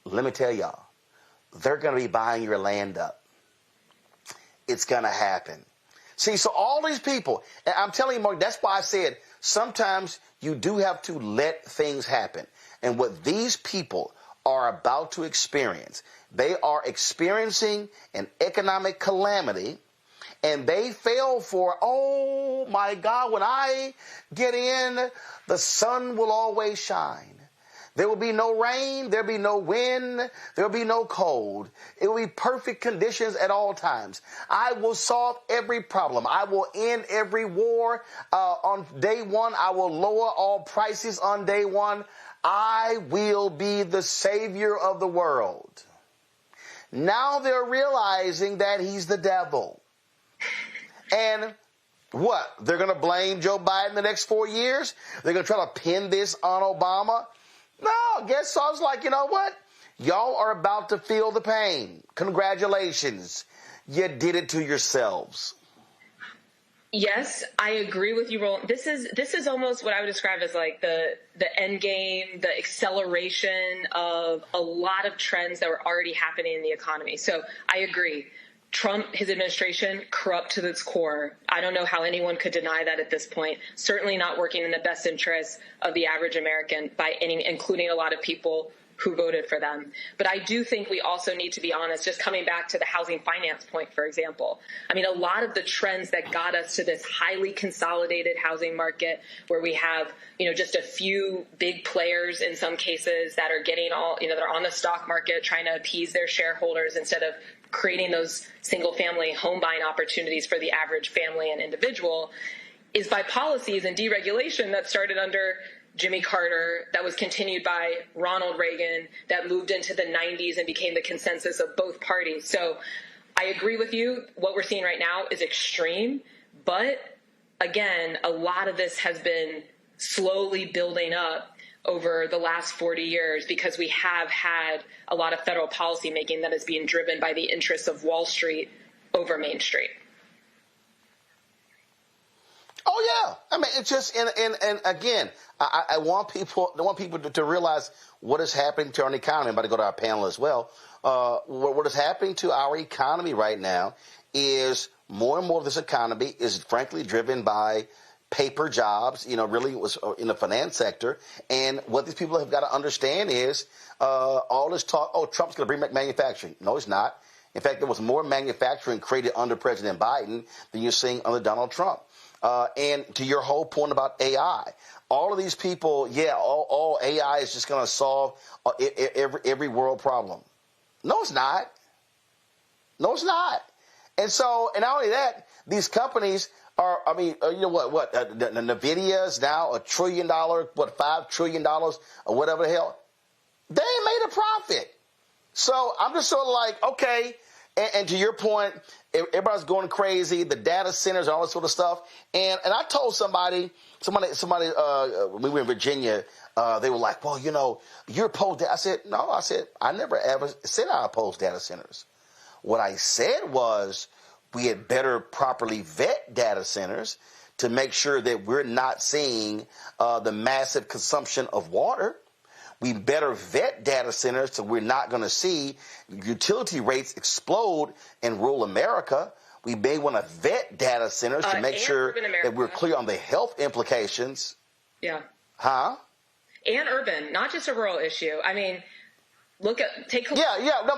let me tell y'all, they're going to be buying your land up. It's going to happen. See, so all these people, and I'm telling you, Mark, that's why I said sometimes you do have to let things happen. And what these people are about to experience, they are experiencing an economic calamity, and they fell for, oh my God, when I get in, the sun will always shine. There will be no rain, there will be no wind, there will be no cold. It will be perfect conditions at all times. I will solve every problem. I will end every war on day one. I will lower all prices on day one. I will be the savior of the world. Now they're realizing that he's the devil. And what? They're going to blame Joe Biden the next 4 years? They're going to try to pin this on Obama? No, guess so. I was like, you know what? Y'all are about to feel the pain. Congratulations. You did it to yourselves. Yes, I agree with you, Roland. This is almost what I would describe as like the end game, the acceleration of a lot of trends that were already happening in the economy. So I agree. Trump, his administration, corrupt to its core. I don't know how anyone could deny that at this point. Certainly not working in the best interest of the average American, including a lot of people who voted for them. But I do think we also need to be honest, just coming back to the housing finance point, for example. I mean, a lot of the trends that got us to this highly consolidated housing market where we have, just a few big players in some cases that are getting they're on the stock market trying to appease their shareholders instead of creating those single-family home buying opportunities for the average family and individual, is by policies and deregulation that started under Jimmy Carter, that was continued by Ronald Reagan, that moved into the 90s and became the consensus of both parties. So I agree with you. What we're seeing right now is extreme. But again, a lot of this has been slowly building up over the last 40 years because we have had a lot of federal policy making that is being driven by the interests of Wall Street over Main Street. Oh yeah, I mean it's just and again, I want people to realize what is happening to our economy. I'm about to go to our panel as well. What is happening to our economy right now is more and more of this economy is frankly driven by paper jobs, really was in the finance sector. And what these people have got to understand is all this talk, Trump's going to bring back manufacturing. No, he's not. In fact, there was more manufacturing created under President Biden than you're seeing under Donald Trump. And to your whole point about AI, all of these people, all AI is just going to solve every world problem. No, it's not. No, it's not. And not only that, these companies are, you know what, NVIDIA is now $1 trillion, $5 trillion or whatever the hell. They ain't made a profit. So I'm just sort of like, okay. And to your point, everybody's going crazy, the data centers, all this sort of stuff. And I told somebody, we were in Virginia, they were like, well, you know, you're opposed to. I said, no, I never ever said I oppose data centers. What I said was we had better properly vet data centers to make sure that we're not seeing the massive consumption of water. We better vet data centers so we're not going to see utility rates explode in rural America. We may want to vet data centers to make sure that we're clear on the health implications. Yeah. Huh? And urban, not just a rural issue. I mean, take. Yeah. No.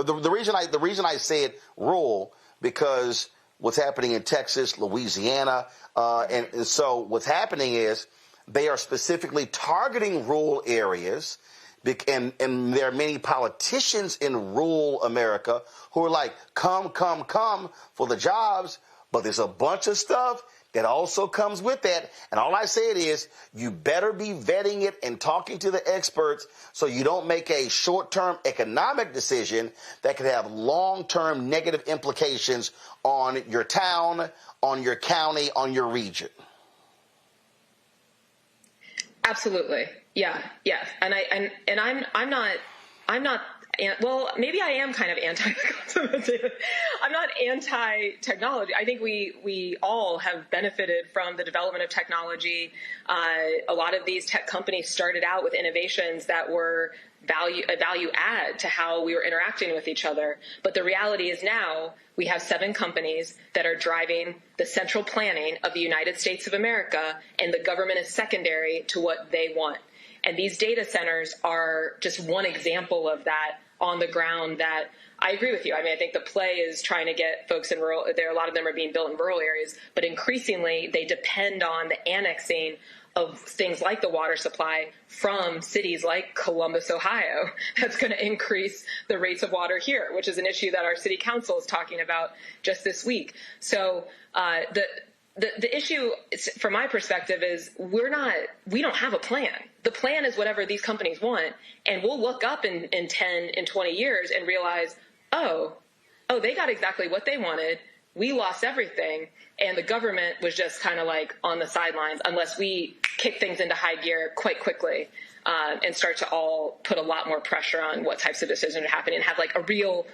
The reason I said rural because what's happening in Texas, Louisiana, and so what's happening is they are specifically targeting rural areas, and there are many politicians in rural America who are like, come for the jobs, but there's a bunch of stuff that also comes with that. And all I said is you better be vetting it and talking to the experts so you don't make a short-term economic decision that could have long-term negative implications on your town, on your county, on your region. Absolutely. Yeah. And I'm not, well, maybe I am kind of I'm not anti-technology. I think we all have benefited from the development of technology. A lot of these tech companies started out with innovations that were a value add to how we were interacting with each other. But the reality is now we have 7 companies that are driving the central planning of the United States of America, and the government is secondary to what they want. And these data centers are just one example of that on the ground. That I agree with you. I mean, I think the play is trying to get folks in rural, a lot of them are being built in rural areas, but increasingly they depend on the annexing of things like the water supply from cities like Columbus, Ohio. That's going to increase the rates of water here, which is an issue that our city council is talking about just this week. So the issue, from my perspective, is we don't have a plan. The plan is whatever these companies want, and we'll look up in 10 and 20 years and realize, oh, they got exactly what they wanted. We lost everything, and the government was just kind of like on the sidelines unless we kick things into high gear quite quickly and start to all put a lot more pressure on what types of decisions are happening and have like a real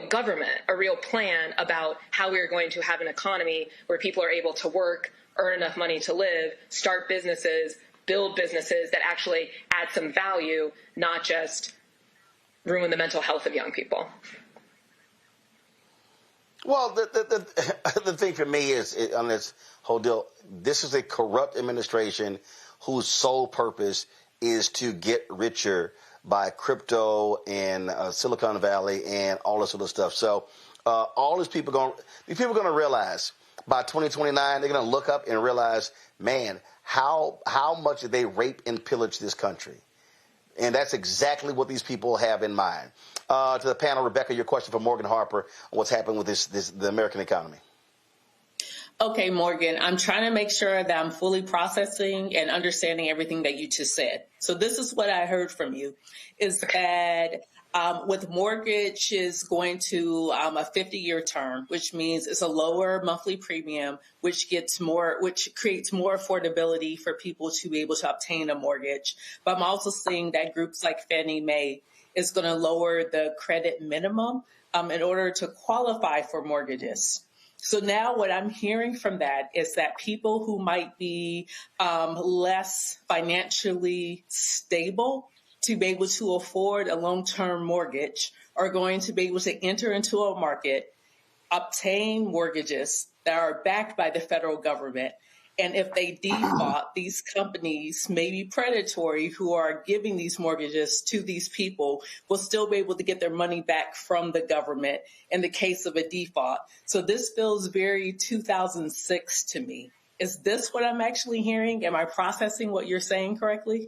government, a real plan about how we are going to have an economy where people are able to work, earn enough money to live, start businesses, build businesses that actually add some value, not just ruin the mental health of young people. Well, the thing for me is on this whole deal, this is a corrupt administration whose sole purpose is to get richer by crypto and Silicon Valley and all this sort of stuff. So all these people are going to realize by 2029, they're going to look up and realize, man, how much did they rape and pillage this country? And that's exactly what these people have in mind. To the panel, Rebecca, your question for Morgan Harper on what's happening with the American economy. Okay, Morgan, I'm trying to make sure that I'm fully processing and understanding everything that you just said. So this is what I heard from you, is that with mortgages going to a 50-year term, which means it's a lower monthly premium, which creates more affordability for people to be able to obtain a mortgage. But I'm also seeing that groups like Fannie Mae is going to lower the credit minimum in order to qualify for mortgages. So now what I'm hearing from that is that people who might be less financially stable to be able to afford a long-term mortgage are going to be able to enter into a market, obtain mortgages that are backed by the federal government. And if they default, these companies may be predatory who are giving these mortgages to these people will still be able to get their money back from the government in the case of a default. So this feels very 2006 to me. Is this what I'm actually hearing? Am I processing what you're saying correctly?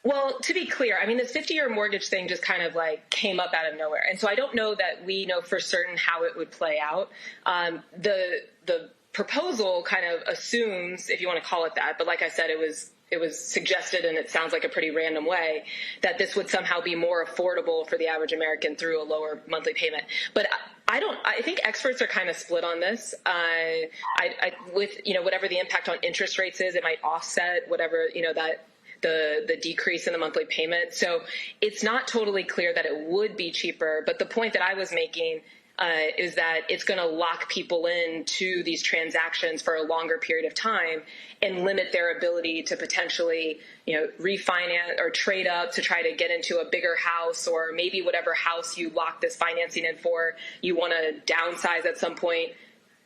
Well, to be clear, I mean, this 50-year mortgage thing just kind of like came up out of nowhere. And so I don't know that we know for certain how it would play out. The proposal kind of assumes, if you want to call it that, but like I said, it was suggested, and it sounds like a pretty random way, that this would somehow be more affordable for the average American through a lower monthly payment. But I think experts are kind of split on this. With, whatever the impact on interest rates is, it might offset whatever, that the decrease in the monthly payment. So it's not totally clear that it would be cheaper. But the point that I was making is that it's going to lock people into these transactions for a longer period of time and limit their ability to potentially, refinance or trade up to try to get into a bigger house, or maybe whatever house you lock this financing in for, you want to downsize at some point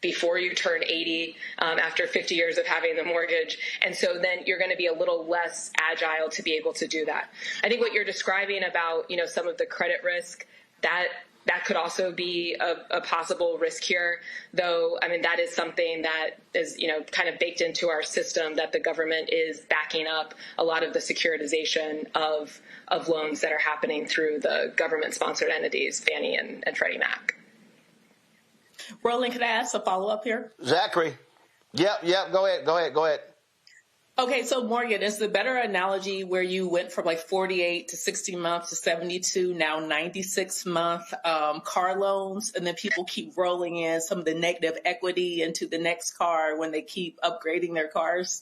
before you turn 80, after 50 years of having the mortgage. And so then you're going to be a little less agile to be able to do that. I think what you're describing about, some of the credit risk, that could also be a possible risk here, though. I mean, that is something that is, kind of baked into our system, that the government is backing up a lot of the securitization of loans that are happening through the government-sponsored entities, Fannie and Freddie Mac. Roland, can I ask a follow-up here? Zachary. Yep. Go ahead. Okay, so Morgan, is the better analogy where you went from like 48 to 60 months to 72, now 96 month car loans, and then people keep rolling in some of the negative equity into the next car when they keep upgrading their cars?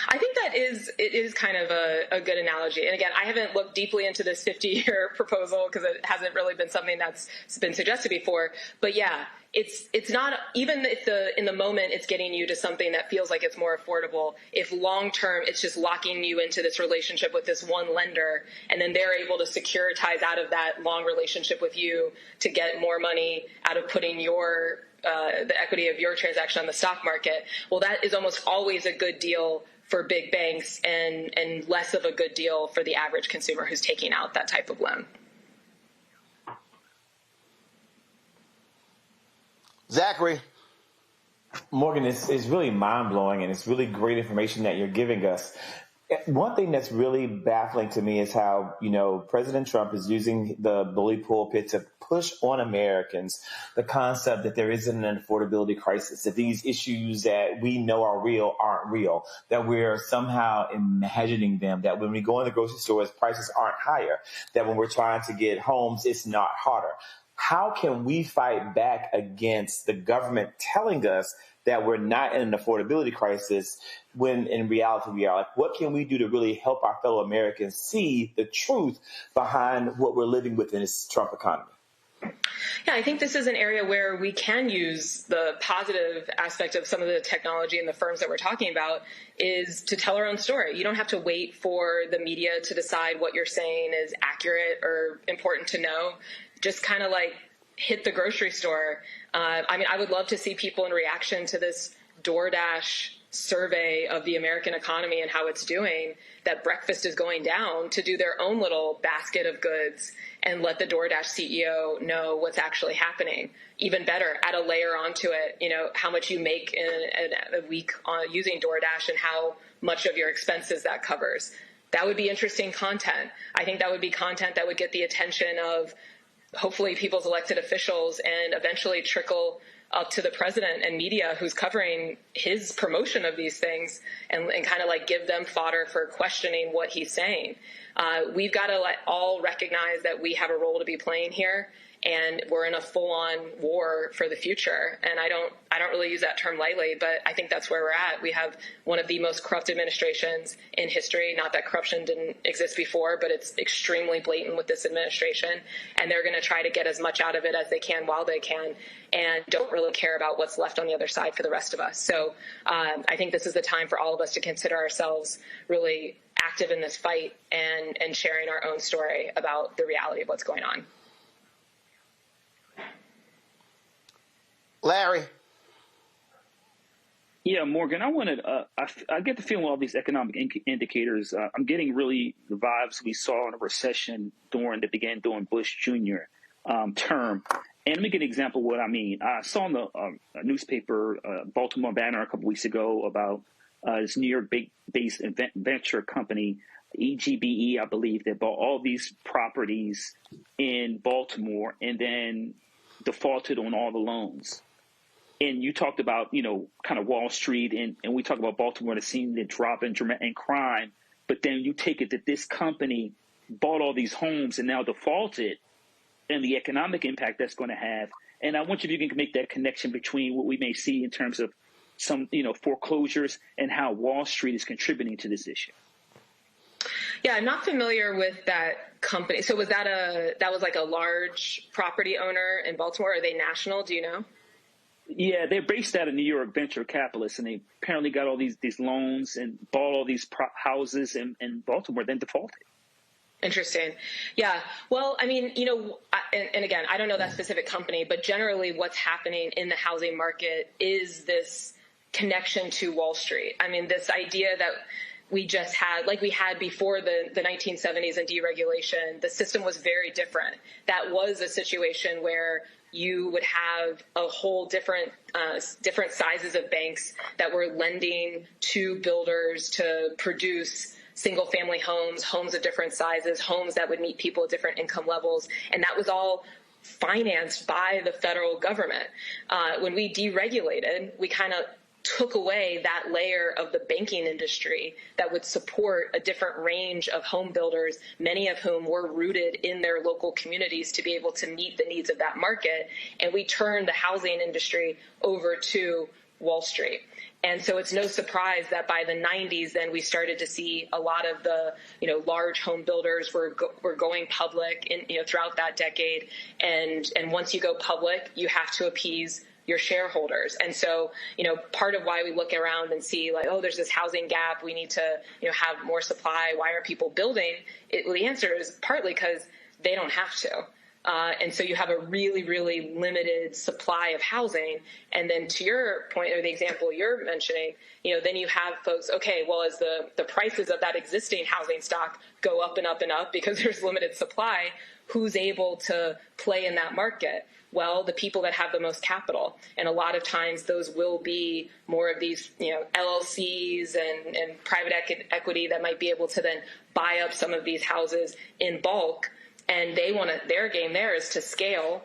I think it is kind of a good analogy. And again, I haven't looked deeply into this 50-year proposal because it hasn't really been something that's been suggested before. But yeah, it's not, even if in the moment it's getting you to something that feels like it's more affordable, if long term it's just locking you into this relationship with this one lender, and then they're able to securitize out of that long relationship with you to get more money out of putting the equity of your transaction on the stock market. Well, that is almost always a good deal for big banks and less of a good deal for the average consumer who's taking out that type of loan. Zachary. Morgan, it's really mind-blowing, and it's really great information that you're giving us. One thing that's really baffling to me is how, President Trump is using the bully pulpit to push on Americans the concept that there isn't an affordability crisis, that these issues that we know are real aren't real, that we're somehow imagining them, that when we go in the grocery stores, prices aren't higher, that when we're trying to get homes, it's not harder. How can we fight back against the government telling us that we're not in an affordability crisis when in reality we are? Like, what can we do to really help our fellow Americans see the truth behind what we're living with in this Trump economy? Yeah, I think this is an area where we can use the positive aspect of some of the technology and the firms that we're talking about is to tell our own story. You don't have to wait for the media to decide what you're saying is accurate or important to know. Just kind of like hit the grocery store. I would love to see people in reaction to this DoorDash survey of the American economy and how it's doing, that breakfast is going down, to do their own little basket of goods and let the DoorDash CEO know what's actually happening. Even better, add a layer onto it, how much you make in a week using DoorDash and how much of your expenses that covers. That would be interesting content. I think that would be content that would get the attention of hopefully people's elected officials and eventually trickle up to the president and media who's covering his promotion of these things and kind of like give them fodder for questioning what he's saying. We've got to all recognize that we have a role to be playing here, and we're in a full-on war for the future. And I don't really use that term lightly, but I think that's where we're at. We have one of the most corrupt administrations in history. Not that corruption didn't exist before, but it's extremely blatant with this administration. And they're going to try to get as much out of it as they can while they can, and don't really care about what's left on the other side for the rest of us. So I think this is the time for all of us to consider ourselves really active in this fight and sharing our own story about the reality of what's going on. Larry. Yeah, Morgan, I get the feeling with all these economic indicators, I'm getting really the vibes we saw in a recession during Bush Jr. Term. And let me give an example of what I mean. I saw in the newspaper, Baltimore Banner, a couple weeks ago about this New York-based venture company EGBE, I believe, that bought all these properties in Baltimore and then defaulted on all the loans. And you talked about, kind of Wall Street, and we talk about Baltimore, the scene that drop in crime. But then you take it that this company bought all these homes and now defaulted, and the economic impact that's going to have. And I wonder if you can make that connection between what we may see in terms of some, foreclosures and how Wall Street is contributing to this issue. Yeah, I'm not familiar with that company. So was that was like a large property owner in Baltimore? Are they national? Do you know? Yeah, they're based out of New York, venture capitalists, and they apparently got all these loans and bought all these houses in Baltimore, then defaulted. Interesting. Yeah. Well, I mean, and again, I don't know that specific company, but generally what's happening in the housing market is this connection to Wall Street. I mean, this idea that we just had, like we had before the 1970s and deregulation, the system was very different. That was a situation where you would have a whole different sizes of banks that were lending to builders to produce single-family homes of different sizes, homes that would meet people at different income levels, and that was all financed by the federal government. When we deregulated, we kind of took away that layer of the banking industry that would support a different range of home builders, many of whom were rooted in their local communities to be able to meet the needs of that market. And we turned the housing industry over to Wall Street. And so it's no surprise that by the 90s, then we started to see a lot of the, large home builders were going public throughout that decade. And once you go public, you have to appease your shareholders. And so, part of why we look around and see like, oh, there's this housing gap, we need to, have more supply. Why are people building? Well, the answer is partly because they don't have to. And so you have a really, really limited supply of housing. And then to your point, or the example you're mentioning, then you have folks, okay, well, as the prices of that existing housing stock go up and up and up because there's limited supply, who's able to play in that market? Well, the people that have the most capital. And a lot of times those will be more of these, LLCs and private equity that might be able to then buy up some of these houses in bulk. And their game there is to scale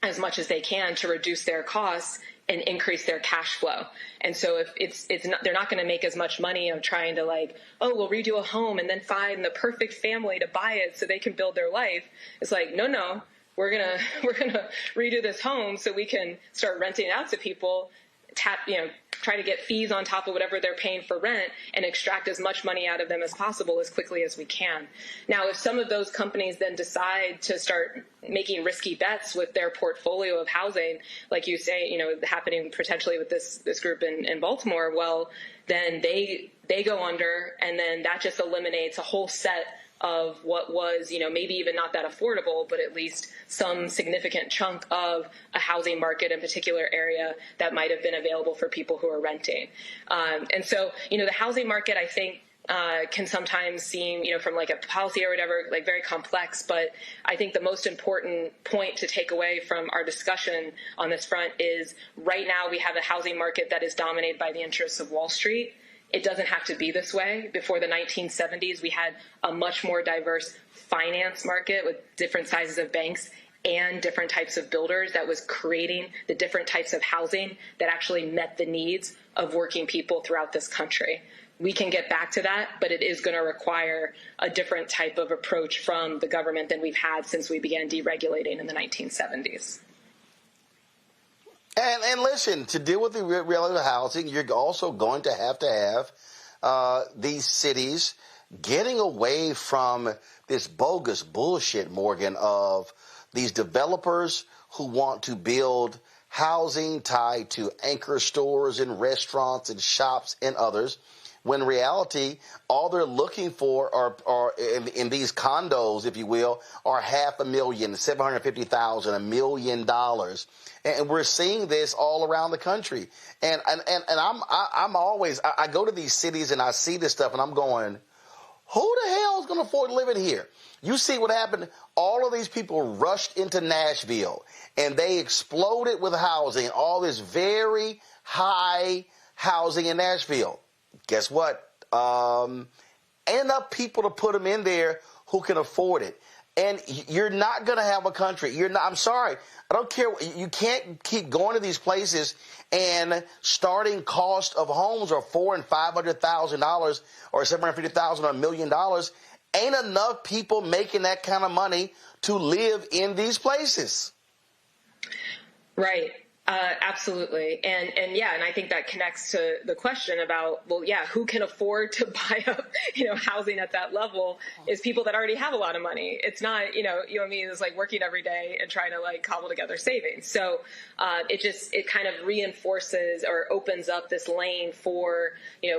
as much as they can to reduce their costs and increase their cash flow. And so if they're not going to make as much money on trying to we'll redo a home and then find the perfect family to buy it so they can build their life. It's like, no, we're gonna redo this home so we can start renting it out to people, try to get fees on top of whatever they're paying for rent and extract as much money out of them as possible as quickly as we can. Now, if some of those companies then decide to start making risky bets with their portfolio of housing, like you say, happening potentially with this group in Baltimore, well, then they go under, and then that just eliminates a whole set of what was, maybe even not that affordable, but at least some significant chunk of a housing market in a particular area that might have been available for people who are renting. And so, the housing market, I think, can sometimes seem, from like a policy or whatever, like very complex. But I think the most important point to take away from our discussion on this front is right now we have a housing market that is dominated by the interests of Wall Street. It doesn't have to be this way. Before the 1970s, we had a much more diverse finance market with different sizes of banks and different types of builders that was creating the different types of housing that actually met the needs of working people throughout this country. We can get back to that, but it is going to require a different type of approach from the government than we've had since we began deregulating in the 1970s. And listen, to deal with the reality of housing, you're also going to have these cities getting away from this bogus bullshit, Morgan, of these developers who want to build housing tied to anchor stores and restaurants and shops and others, when in reality, all they're looking for are in these condos, if you will, are $500,000, $750,000, $1 million. And we're seeing this all around the country. And I'm always, I go to these cities and I see this stuff and I'm going, who the hell is going to afford living here? You see what happened? All of these people rushed into Nashville and they exploded with housing, all this very high housing in Nashville. Guess what? Ain't enough people to put them in there who can afford it. And you're not going to have a country. I'm sorry. I don't care. You can't keep going to these places and starting cost of homes are $400,000 and $500,000 or $750,000 or $1 million. Ain't enough people making that kind of money to live in these places. Right. Absolutely. And I think that connects to the question about, well, yeah, who can afford to buy up, housing at that level is people that already have a lot of money. It's not, what I mean, it's like working every day and trying to like cobble together savings. So it kind of reinforces or opens up this lane for,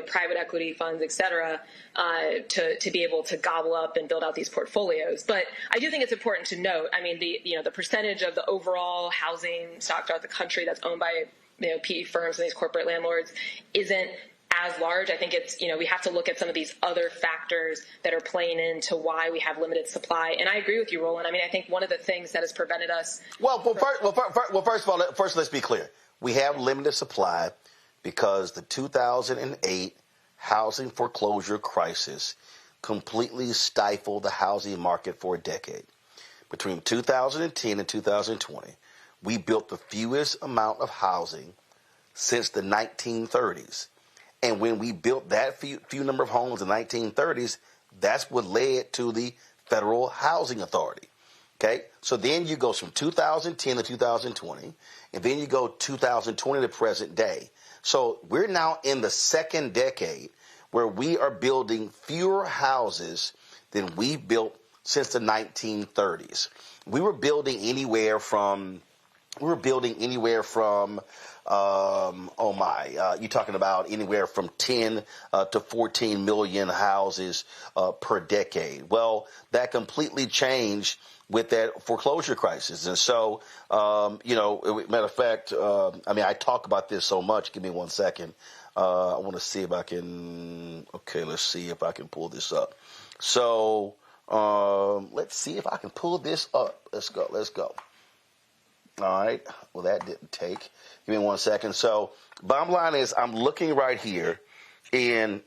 private equity funds, et cetera, to be able to gobble up and build out these portfolios. But I do think it's important to note, I mean, the percentage of the overall housing stock throughout the country that's owned by PE firms and these corporate landlords isn't as large. I think it's we have to look at some of these other factors that are playing into why we have limited supply. And I agree with you, Roland. I mean, I think one of the things that has prevented us. First of all, let's be clear. We have limited supply because the 2008 housing foreclosure crisis completely stifled the housing market for a decade. Between 2010 and 2020. We built the fewest amount of housing since the 1930s. And when we built that few number of homes in the 1930s, that's what led to the Federal Housing Authority. Okay? So then you go from 2010 to 2020, and then you go 2020 to present day. So we're now in the second decade where we are building fewer houses than we built since the 1930s. We were building anywhere from you're talking about anywhere from 10 to 14 million houses per decade. Well, that completely changed with that foreclosure crisis. And so, matter of fact, I talk about this so much. Give me 1 second. I want to see if I can, let's see if I can pull this up. So, let's see if I can pull this up. Let's go. All right. Well, that didn't take. Give me 1 second. So, bottom line is I'm looking right here in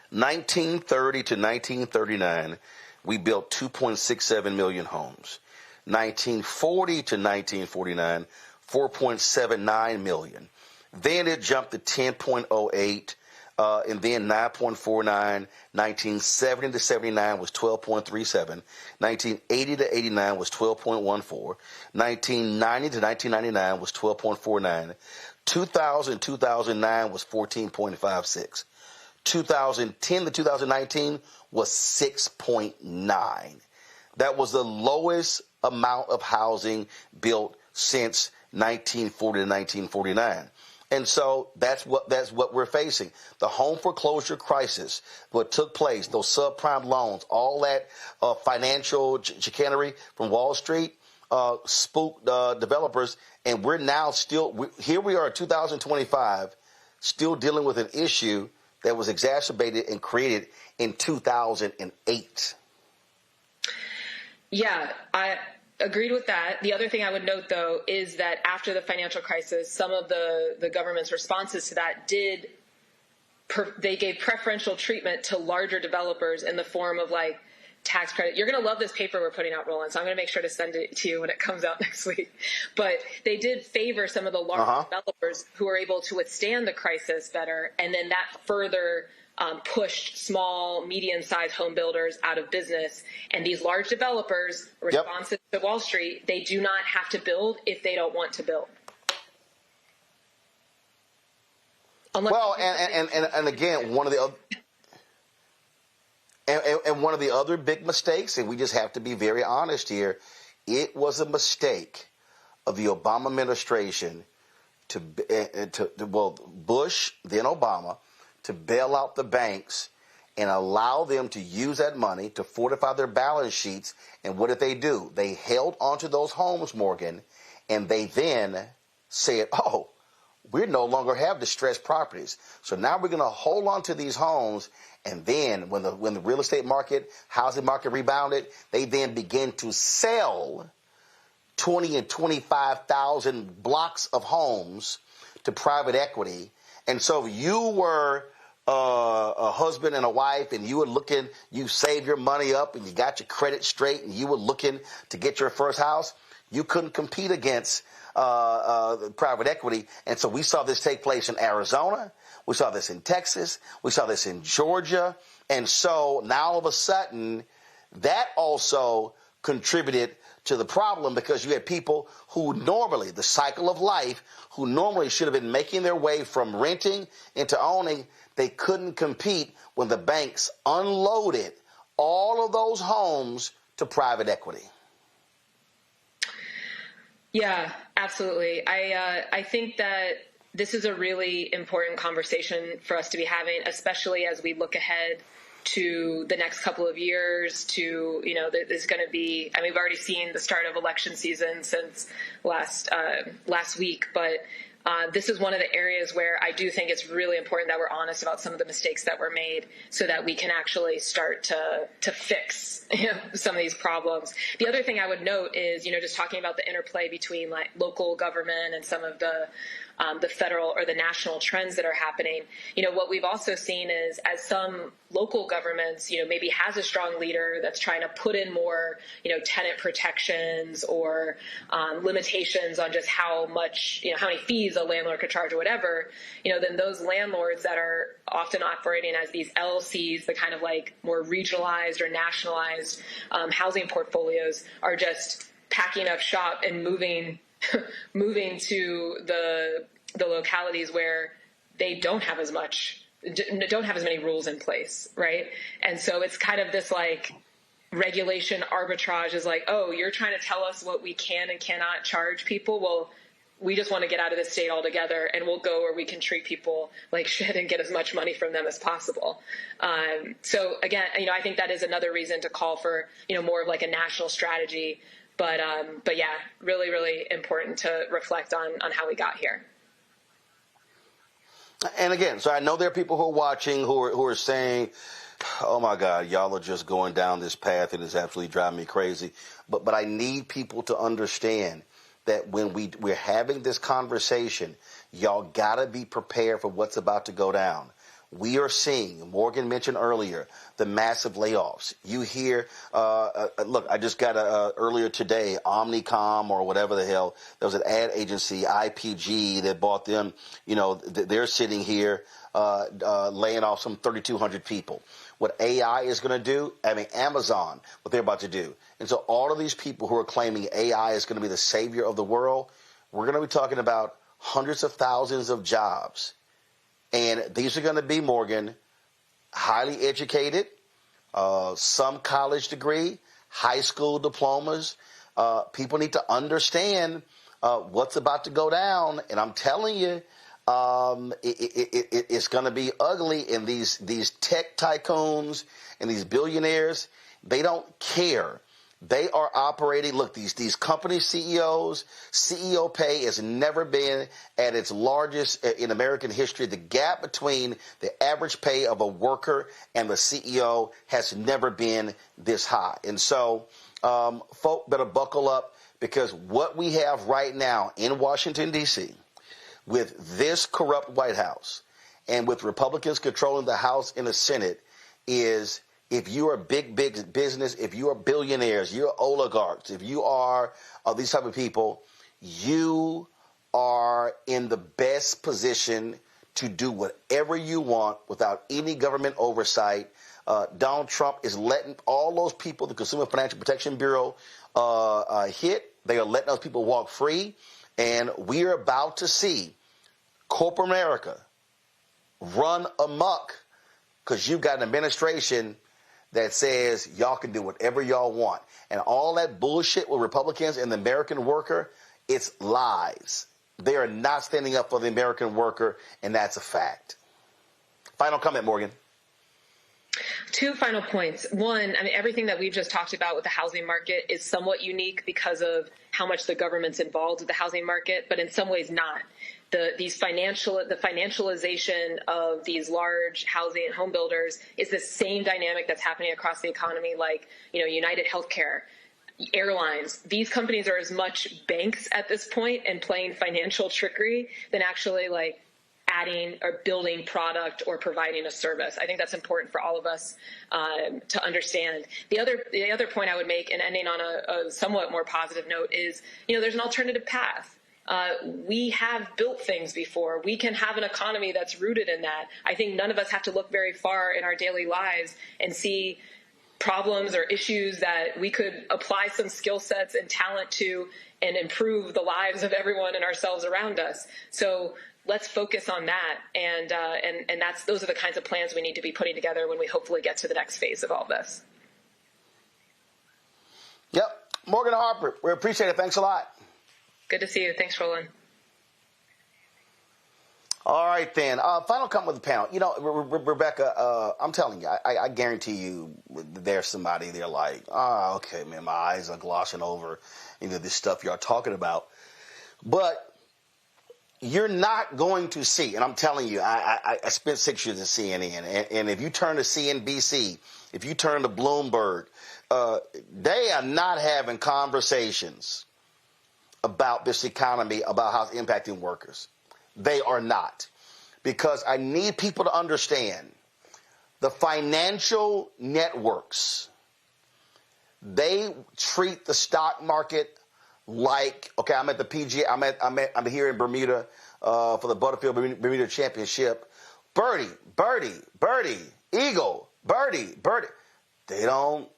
1930 to 1939, we built 2.67 million homes. 1940 to 1949, 4.79 million. Then it jumped to 10.08. And then 9.49, 1970 to 79 was 12.37, 1980 to 89 was 12.14, 1990 to 1999 was 12.49, 2000 2009 was 14.56, 2010 to 2019 was 6.9. That was the lowest amount of housing built since 1940 to 1949. And so that's what we're facing. The home foreclosure crisis, what took place, those subprime loans, all that financial chicanery from Wall Street spooked developers. And we're now here we are in 2025, still dealing with an issue that was exacerbated and created in 2008. Yeah, I agreed with that. The other thing I would note, though, is that after the financial crisis, some of the government's responses to that they gave preferential treatment to larger developers in the form of like tax credit. You're going to love this paper we're putting out, Roland, so I'm going to make sure to send it to you when it comes out next week. But they did favor some of the larger developers who were able to withstand the crisis better, and then that further pushed small, medium-sized home builders out of business. And these large developers, responsive to Wall Street, they do not have to build if they don't want to build. And again, one of the other big mistakes, and we just have to be very honest here, it was a mistake of the Obama administration Bush, then Obama, to bail out the banks and allow them to use that money to fortify their balance sheets. And what did they do? They held onto those homes, Morgan, and they then said, we no longer have distressed properties. So now we're going to hold on to these homes. And then when the real estate market, housing market rebounded, they then began to sell 20 and 25,000 blocks of homes to private equity. And so you were a husband and a wife, and you were looking, you saved your money up and you got your credit straight, and you were looking to get your first house, you couldn't compete against private equity. And so we saw this take place in Arizona. We saw this in Texas. We saw this in Georgia. And so now all of a sudden, that also contributed to the problem, because you had people who normally, the cycle of life, who normally should have been making their way from renting into owning, they couldn't compete when the banks unloaded all of those homes to private equity. Yeah, absolutely. I think that this is a really important conversation for us to be having, especially as we look ahead to the next couple of years. To, you know, there's going to be, I mean, we've already seen the start of election season since last week, but this is one of the areas where I do think it's really important that we're honest about some of the mistakes that were made, so that we can actually start to fix, you know, some of these problems. The other thing I would note is, you know, just talking about the interplay between like local government and some of the federal or the national trends that are happening. You know, what we've also seen is, as some local governments, you know, maybe has a strong leader that's trying to put in more, you know, tenant protections or limitations on just how much, you know, how many fees a landlord could charge or whatever, you know, then those landlords that are often operating as these LLCs, the kind of like more regionalized or nationalized housing portfolios, are just packing up shop and moving to the localities where they don't have as many rules in place, right? And so it's kind of this like regulation arbitrage is like, oh, you're trying to tell us what we can and cannot charge people. Well, we just want to get out of this state altogether, and we'll go where we can treat people like shit and get as much money from them as possible. So again, you know, I think that is another reason to call for, you know, more of like a national strategy. But yeah, really, really important to reflect on how we got here. And again, so I know there are people who are watching who are saying, oh my God, y'all are just going down this path and it's absolutely driving me crazy. But I need people to understand that when we're having this conversation, y'all gotta be prepared for what's about to go down. We are seeing, Morgan mentioned earlier, the massive layoffs. You hear, look, I just got earlier today, Omnicom or whatever the hell, there was an ad agency, IPG, that bought them, you know, they're sitting here laying off some 3,200 people. What AI is going to do, I mean, Amazon, what they're about to do. And so all of these people who are claiming AI is going to be the savior of the world, we're going to be talking about hundreds of thousands of jobs. And these are going to be, Morgan, highly educated, some college degree, high school diplomas. People need to understand what's about to go down. And I'm telling you, it's going to be ugly. And these tech tycoons and these billionaires, they don't care. They are operating. Look, these company CEOs, CEO pay has never been at its largest in American history. The gap between the average pay of a worker and the CEO has never been this high. And so folk better buckle up, because what we have right now in Washington, D.C., with this corrupt White House and with Republicans controlling the House and the Senate, is, if you are big business, if you are billionaires, you're oligarchs, if you are these type of people, you are in the best position to do whatever you want without any government oversight. Donald Trump is letting all those people, the Consumer Financial Protection Bureau, hit. They are letting those people walk free. And we are about to see corporate America run amok, because you've got an administration that says y'all can do whatever y'all want. And all that bullshit with Republicans and the American worker, it's lies. They are not standing up for the American worker, and that's a fact. Final comment, Morgan. Two final points. One, I mean, everything that we've just talked about with the housing market is somewhat unique because of how much the government's involved with the housing market, but in some ways not. The financialization of these large housing and home builders is the same dynamic that's happening across the economy, like, you know, United Healthcare, airlines. These companies are as much banks at this point and playing financial trickery than actually like adding or building product or providing a service. I think that's important for all of us to understand. The other point I would make, and ending on a somewhat more positive note, is, there's an alternative path. We have built things before. We can have an economy that's rooted in that. I think none of us have to look very far in our daily lives and see problems or issues that we could apply some skill sets and talent to and improve the lives of everyone and ourselves around us. So let's focus on that. And those are the kinds of plans we need to be putting together when we hopefully get to the next phase of all this. Yep. Morgan Harper, we appreciate it. Thanks a lot. Good to see you. Thanks, Roland. All right, then. Final comment with the panel. Rebecca, I'm telling you, I guarantee you there's somebody there like, okay, man, my eyes are glossing over, this stuff you're talking about. But you're not going to see, and I'm telling you, I spent 6 years at CNN, and if you turn to CNBC, if you turn to Bloomberg, they are not having conversations about this economy, about how it's impacting workers. They are not. Because I need people to understand the financial networks, they treat the stock market like, okay, I'm at the PGA, I'm here in Bermuda for the Butterfield Bermuda Championship. Birdie, eagle, birdie. They don't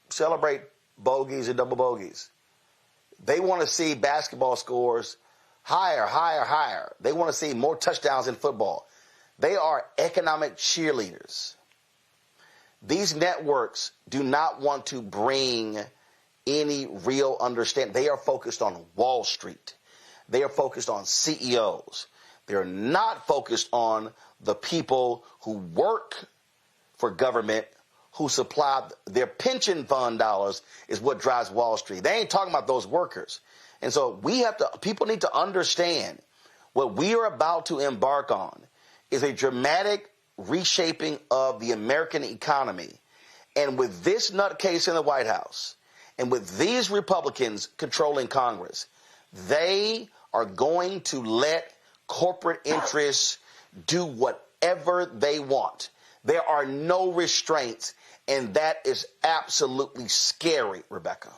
celebrate bogeys and double bogeys. They want to see basketball scores higher. They want to see more touchdowns in football. They are economic cheerleaders. These networks do not want to bring any real understanding. They are focused on Wall Street. They are focused on CEOs. They're not focused on the people who work for government, who supply their pension fund dollars is what drives Wall Street. They ain't talking about those workers. And so people need to understand what we are about to embark on is a dramatic reshaping of the American economy. And with this nutcase in the White House and with these Republicans controlling Congress, they are going to let corporate interests do whatever they want. There are no restraints, and that is absolutely scary, Rebecca.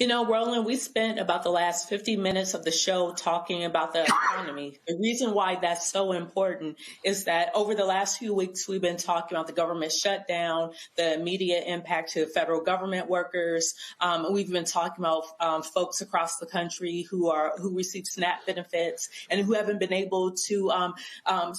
Roland, we spent about the last 50 minutes of the show talking about the economy. The reason why that's so important is that over the last few weeks, we've been talking about the government shutdown, the immediate impact to federal government workers. We've been talking about folks across the country who receive SNAP benefits and who haven't been able to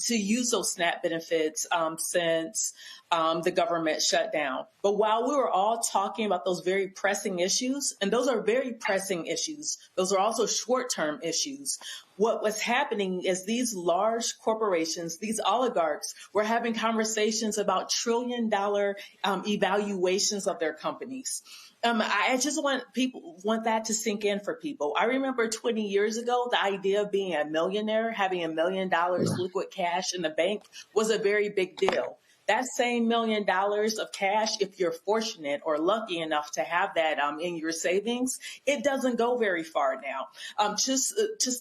use those SNAP benefits since the government shutdown. But while we were all talking about those very pressing issues, and those are very pressing issues, those are also short-term issues. What was happening is these large corporations, these oligarchs, were having conversations about trillion-dollar evaluations of their companies. I just want that to sink in for people. I remember 20 years ago, the idea of being a millionaire, having $1 million liquid cash in the bank was a very big deal. That same $1 million of cash, if you're fortunate or lucky enough to have that in your savings, it doesn't go very far now. Just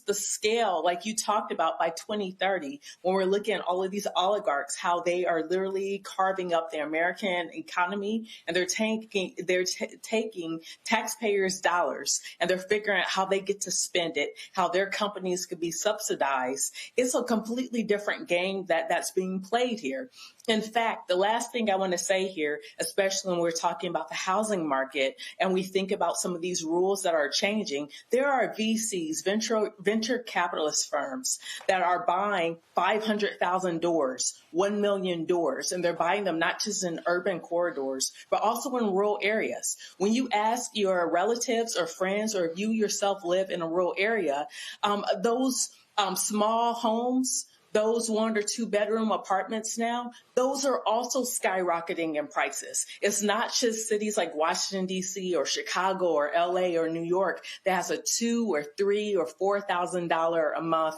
the scale, like you talked about, by 2030, when we're looking at all of these oligarchs, how they are literally carving up the American economy, and they're taking taxpayers' dollars, and they're figuring out how they get to spend it, how their companies could be subsidized. It's a completely different game that's being played here. In fact, the last thing I want to say here, especially when we're talking about the housing market and we think about some of these rules that are changing, there are VCs, venture capitalist firms, that are buying 500,000 doors, 1 million doors, and they're buying them not just in urban corridors, but also in rural areas. When you ask your relatives or friends, or if you yourself live in a rural area, those small homes, those 1 or 2 bedroom apartments now, those are also skyrocketing in prices. It's not just cities like Washington, D.C. or Chicago or L.A. or New York that has a $2,000 or $3,000 or $4,000 a month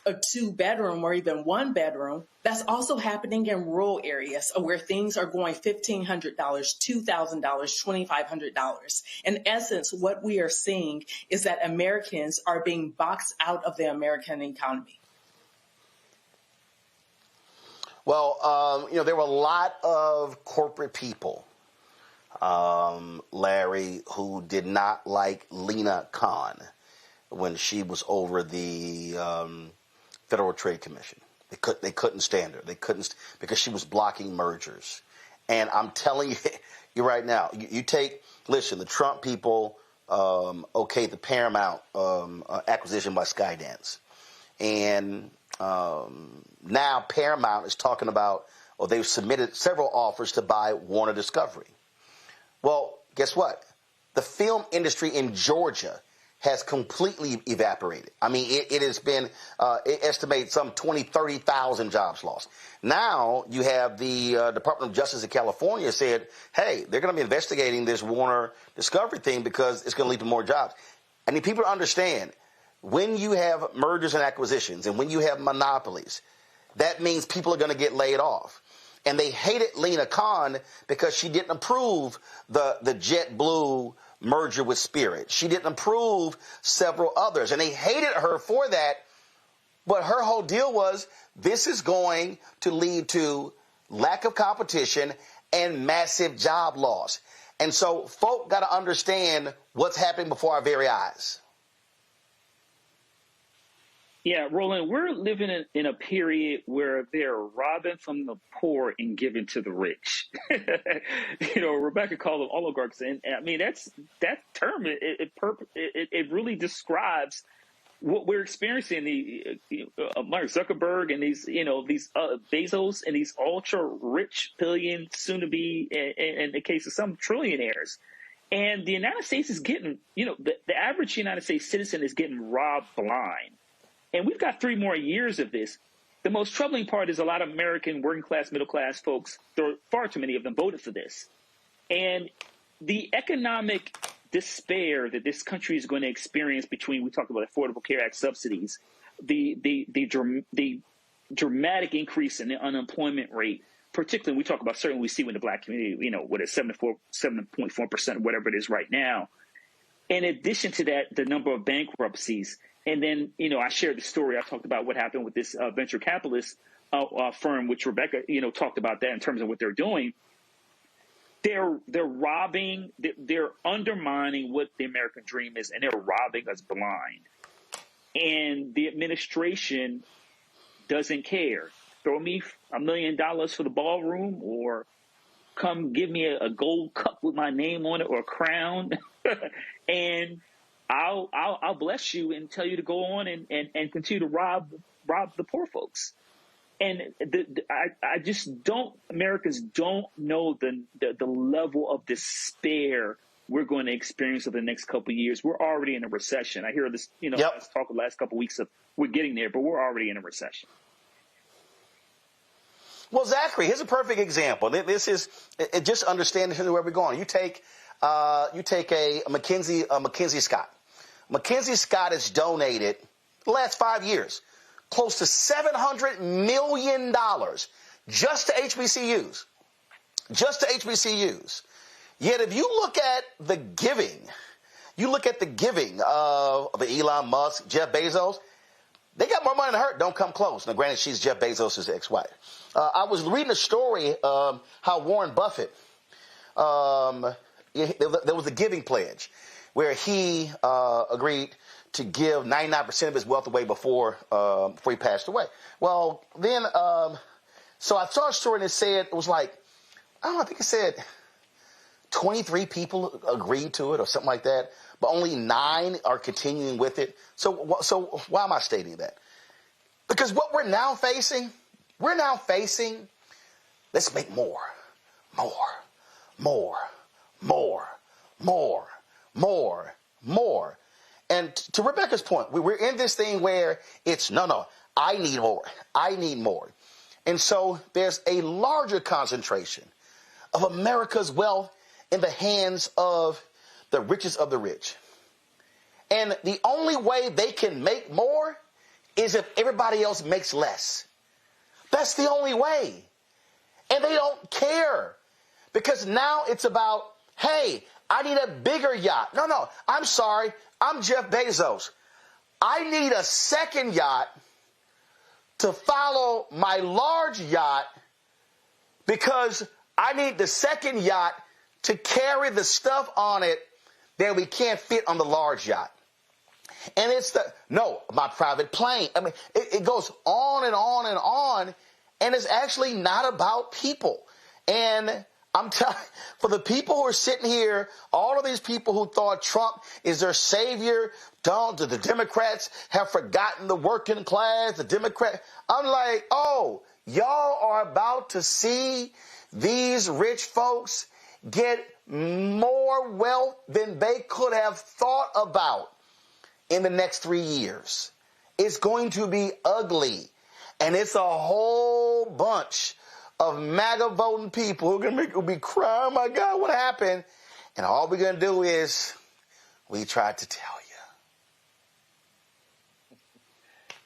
a 2-bedroom or even 1 bedroom. That's also happening in rural areas where things are going $1,500, $2,000, $2,500. In essence, what we are seeing is that Americans are being boxed out of the American economy. Well, there were a lot of corporate people, Larry, who did not like Lena Khan when she was over the Federal Trade Commission. They couldn't stand her. They couldn't, because she was blocking mergers. And I'm telling you right now, you take, listen, the Trump people okayed the Paramount acquisition by Skydance. And now Paramount is talking about, or they've submitted several offers to buy Warner Discovery. Well, guess what? The film industry in Georgia has completely evaporated. I mean, it has been, it estimates some 20, 30,000 jobs lost. Now you have the Department of Justice of California said, hey, they're going to be investigating this Warner Discovery thing because it's going to lead to more jobs. I need people to understand, when you have mergers and acquisitions and when you have monopolies, that means people are going to get laid off. And they hated Lena Khan because she didn't approve the JetBlue merger with Spirit. She didn't approve several others, and they hated her for that. But her whole deal was, this is going to lead to lack of competition and massive job loss. And so folk got to understand what's happening before our very eyes. Yeah, Roland, we're living in a period where they're robbing from the poor and giving to the rich. Rebecca called them oligarchs, and I mean that term. It really describes what we're experiencing. Mark Zuckerberg and these Bezos and these ultra rich billion, soon to be in the case of some trillionaires. And the United States is getting, the average United States citizen is getting robbed blind. And we've got 3 more years of this. The most troubling part is a lot of American working class, middle class folks, there are far too many of them voted for this. And the economic despair that this country is going to experience between, we talked about Affordable Care Act subsidies, the dramatic increase in the unemployment rate, particularly we talk about, certainly we see with the black community, what is 7.4%, whatever it is right now. In addition to that, the number of bankruptcies. And then, I shared the story. I talked about what happened with this venture capitalist firm, which Rebecca, talked about that in terms of what they're doing. They're robbing, they're undermining what the American dream is, and they're robbing us blind. And the administration doesn't care. Throw me $1 million for the ballroom, or come give me a gold cup with my name on it, or a crown, and I'll bless you and tell you to go on and continue to rob the poor folks. And I just don't, Americans don't know the level of despair we're going to experience over the next couple of years. We're already in a recession. I hear this, let's talk the last couple of weeks of we're getting there, but we're already in a recession. Well, Zachary, here's a perfect example. This is just understanding where we're going. You take a McKinsey Scott. McKinsey Scott has donated the last 5 years close to $700 million just to HBCUs. Yet if you look at the giving, of Elon Musk, Jeff Bezos, they got more money than her. Don't come close. Now, granted, she's Jeff Bezos' ex-wife. I was reading a story how Warren Buffett, there was a giving pledge where he agreed to give 99% of his wealth away before he passed away. Well, then, so I saw a story that said, it was like, I think it said 23 people agreed to it or something like that, but only 9 are continuing with it. So why am I stating that? Because what we're now facing, let's make more. And to Rebecca's point, we're in this thing where it's, no, I need more. And so there's a larger concentration of America's wealth in the hands of the richest of the rich. And the only way they can make more is if everybody else makes less. That's the only way. And they don't care. Because now it's about, hey, I need a bigger yacht. No, I'm sorry. I'm Jeff Bezos. I need a second yacht to follow my large yacht because I need the second yacht to carry the stuff on it that we can't fit on the large yacht. And it's my private plane. I mean, it goes on and on and on, and it's actually not about people. And I'm telling for the people who are sitting here, all of these people who thought Trump is their savior, the Democrats have forgotten the working class, the Democrat. I'm like, oh, y'all are about to see these rich folks get more wealth than they could have thought about in the next 3 years. It's going to be ugly. And it's a whole bunch of MAGA voting people who are going to make you be crying, oh my God, what happened? And all we're going to do is, we tried to tell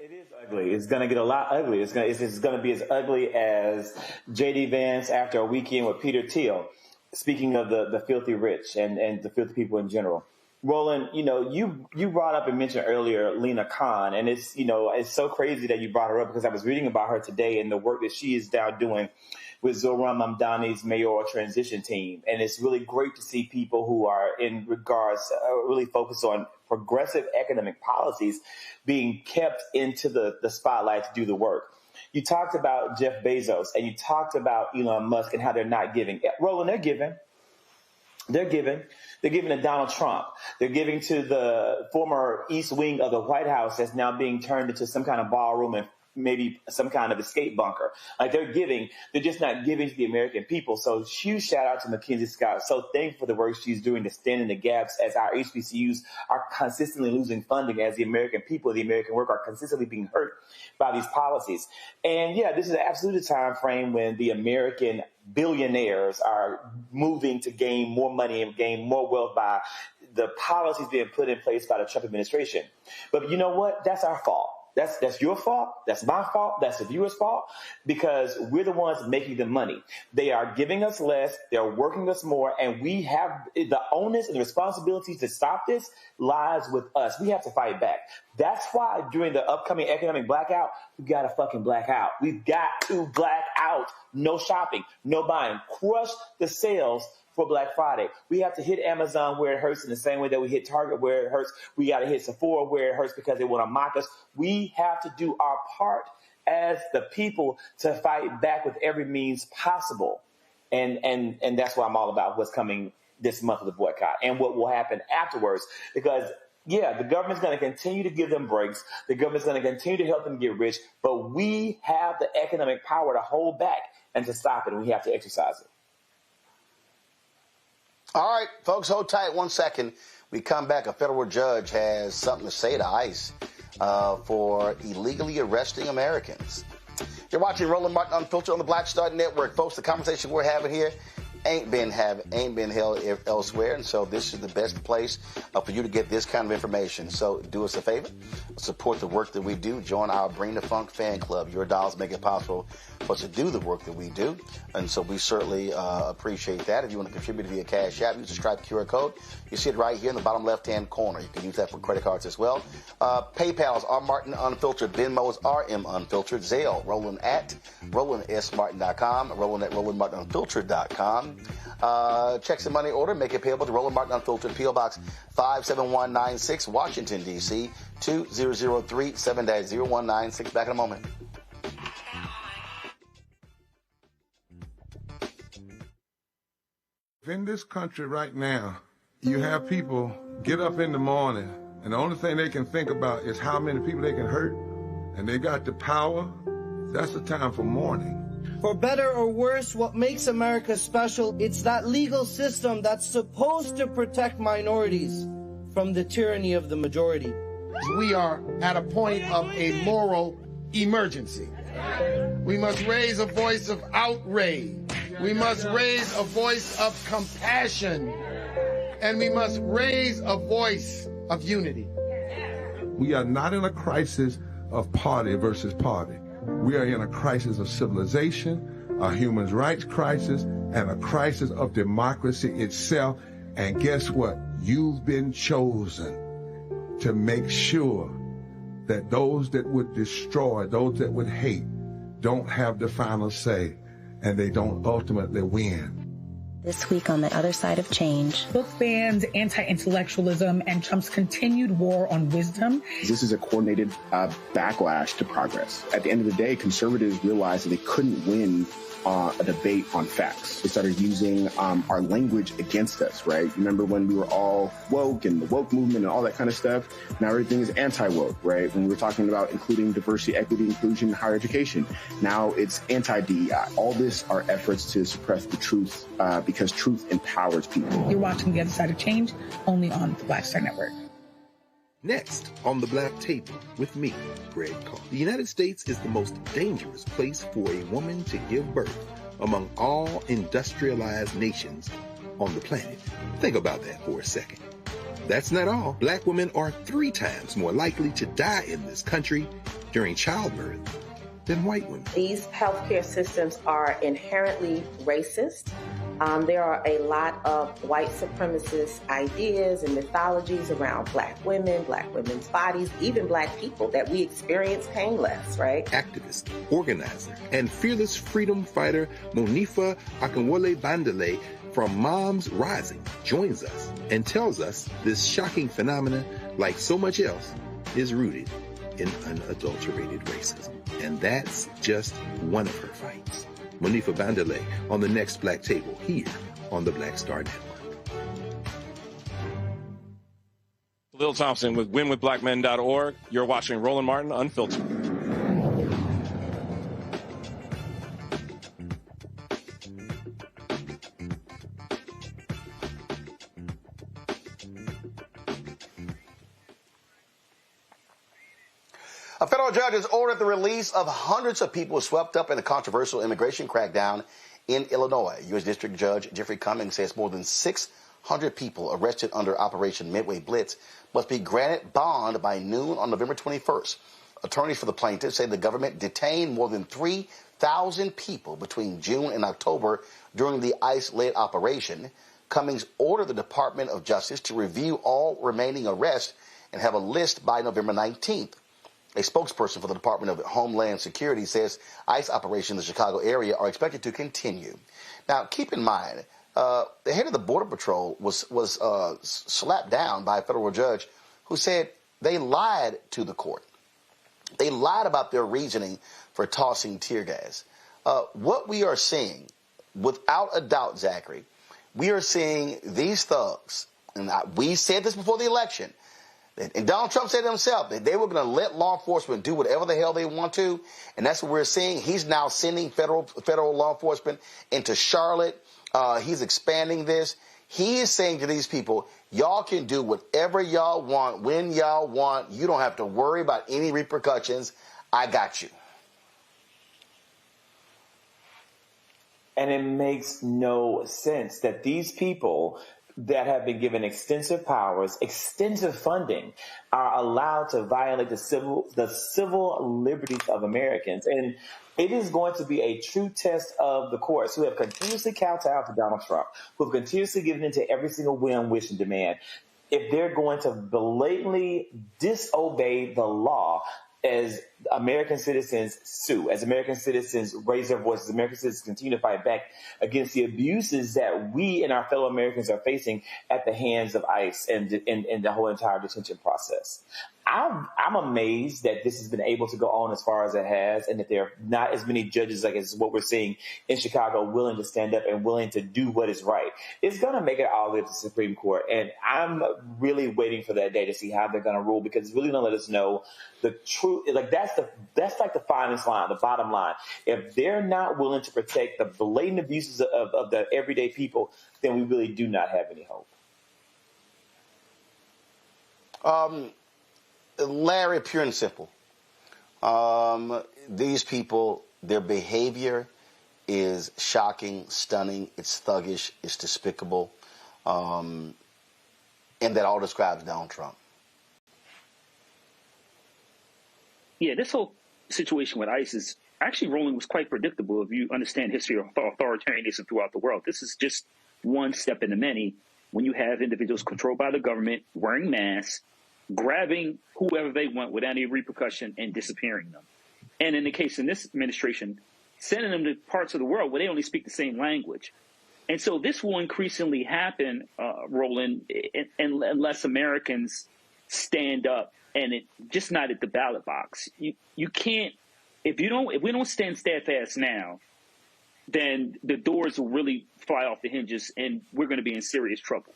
you. It is ugly. It's going to get a lot ugly. It's going to be as ugly as J.D. Vance after a weekend with Peter Thiel. Speaking of the filthy rich and the filthy people in general. Roland, you brought up and mentioned earlier Lena Khan, and it's so crazy that you brought her up because I was reading about her today and the work that she is now doing with Zohran Mamdani's mayoral transition team. And it's really great to see people who are in regards really focused on progressive economic policies being kept into the spotlight to do the work. You talked about Jeff Bezos and you talked about Elon Musk and how they're not giving. Roland, they're giving. They're giving. They're giving to Donald Trump. They're giving to the former East Wing of the White House that's now being turned into some kind of ballroom and maybe some kind of escape bunker. Like they're giving. They're just not giving to the American people. So huge shout out to Mackenzie Scott. So thankful for the work she's doing to stand in the gaps as our HBCUs are consistently losing funding, as the American people, the American worker are consistently being hurt by these policies. And yeah, this is absolutely the time frame when the American billionaires are moving to gain more money and gain more wealth by the policies being put in place by the Trump administration. But you know what? That's our fault. That's your fault. That's my fault. That's the viewer's fault, because we're the ones making the money. They are giving us less. They're working us more. And we have the onus and the responsibility to stop this lies with us. We have to fight back. That's why during the upcoming economic blackout, we got to fucking black out. We've got to black out. No shopping, no buying. Crush the sales for Black Friday. We have to hit Amazon where it hurts in the same way that we hit Target where it hurts. We got to hit Sephora where it hurts because they want to mock us. We have to do our part as the people to fight back with every means possible. And that's why I'm all about what's coming this month of the boycott and what will happen afterwards. Because yeah, the government's going to continue to give them breaks. The government's going to continue to help them get rich. But we have the economic power to hold back and to stop it. And we have to exercise it. All right, folks, hold tight 1 second. We come back. A federal judge has something to say to ICE for illegally arresting Americans. You're watching Roland Martin Unfiltered on the Black Star Network. Folks, the conversation we're having here ain't been held elsewhere, and so this is the best place for you to get this kind of information. So do us a favor, support the work that we do. Join our Bring the Funk fan club. Your dollars make it possible for us to do the work that we do, and so we certainly appreciate that. If you want to contribute via Cash App, use the Stripe QR code. You see it right here in the bottom left-hand corner. You can use that for credit cards as well. PayPal's R Martin Unfiltered, Venmo's RM Unfiltered, Zelle, Roland at RolandSMartin.com, Roland at RolandMartinUnfiltered.com. Checks and money order, make it payable to Roland Martin Unfiltered, P.O. Box 57196, Washington, D.C. 20037-0196. Back in a moment. In this country right now, you have people get up in the morning, and the only thing they can think about is how many people they can hurt, and they got the power. That's the time for mourning. For better or worse, what makes America special, it's that legal system that's supposed to protect minorities from the tyranny of the majority. We are at a point of a moral emergency. We must raise a voice of outrage. We must raise a voice of compassion. And we must raise a voice of unity. We are not in a crisis of party versus party. We are in a crisis of civilization, a human rights crisis, and a crisis of democracy itself. And guess what? You've been chosen to make sure that those that would destroy, those that would hate, don't have the final say. and they don't ultimately win. This week on The Other Side of Change. Book bans, anti-intellectualism, and Trump's continued war on wisdom. This is a coordinated backlash to progress. At the end of the day, conservatives realized that they couldn't win a debate on facts. They started using our language against us, right? Remember when we were all woke and the woke movement and all that kind of stuff? Now everything is anti-woke, right? When we were talking about including diversity, equity, inclusion, higher education, now it's anti-DEI. All this are efforts to suppress the truth because truth empowers people. You're watching The Other Side of Change only on the Black Star Network. Next on the Black Table with me, Greg Carr. The United States is the most dangerous place for a woman to give birth among all industrialized nations on the planet. Think about that for a second. That's not all. Black women are 3 times more likely to die in this country during childbirth than white women. These healthcare systems are inherently racist. There are a lot of white supremacist ideas and mythologies around black women's bodies, even black people, that we experience pain less, right? Activist, organizer, and fearless freedom fighter Monifa Akinwole Bandele from Moms Rising joins us and tells us this shocking phenomenon, like so much else, is rooted in unadulterated racism. And that's just one of her fights. Monifa Bandele on the next Black Table here on the Black Star Network. Lil Thompson with winwithblackmen.org. You're watching Roland Martin Unfiltered. A federal judge has ordered the release of hundreds of people swept up in a controversial immigration crackdown in Illinois. U.S. District Judge Jeffrey Cummings says more than 600 people arrested under Operation Midway Blitz must be granted bond by noon on November 21st. Attorneys for the plaintiffs say the government detained more than 3,000 people between June and October during the ICE-led operation. Cummings ordered the Department of Justice to review all remaining arrests and have a list by November 19th. A spokesperson for the Department of Homeland Security says ICE operations in the Chicago area are expected to continue. Now, keep in mind, the head of the Border Patrol was slapped down by a federal judge who said they lied to the court. They lied about their reasoning for tossing tear gas. What we are seeing, without a doubt, Zachary, we are seeing these thugs, and we said this before the election, and Donald Trump said himself that they were going to let law enforcement do whatever the hell they want to, and that's what we're seeing. He's now sending federal law enforcement into Charlotte. He's expanding this. He is saying to these people, y'all can do whatever y'all want, when y'all want. You don't have to worry about any repercussions. I got you. And it makes no sense that these people that have been given extensive powers, extensive funding, are allowed to violate the civil liberties of Americans. And it is going to be a true test of the courts, who have continuously kowtowed to Donald Trump, who have continuously given in to every single whim, wish, and demand. If they're going to blatantly disobey the law as American citizens sue, as American citizens raise their voices, American citizens continue to fight back against the abuses that we and our fellow Americans are facing at the hands of ICE and the whole entire detention process. I'm amazed that this has been able to go on as far as it has, and that there are not as many judges, like as what we're seeing in Chicago, willing to stand up and willing to do what is right. It's going to make it all the way to the Supreme Court, and I'm really waiting for that day to see how they're going to rule, because it's really going to let us know the truth. Like that's like the finest line, the bottom line. If they're not willing to protect the blatant abuses of the everyday people, then we really do not have any hope. Larry, pure and simple. These people, their behavior is shocking, stunning, it's thuggish, it's despicable, and that all describes Donald Trump. Yeah, this whole situation with ICE is actually, Roland, was quite predictable if you understand history of authoritarianism throughout the world. This is just one step in the many when you have individuals controlled by the government, wearing masks, grabbing whoever they want without any repercussion and disappearing them. And in the case in this administration, sending them to parts of the world where they only speak the same language. And so this will increasingly happen, Roland, unless Americans stand up, and it just not at the ballot box. You can't, if we don't stand steadfast now, then the doors will really fly off the hinges, and we're going to be in serious trouble.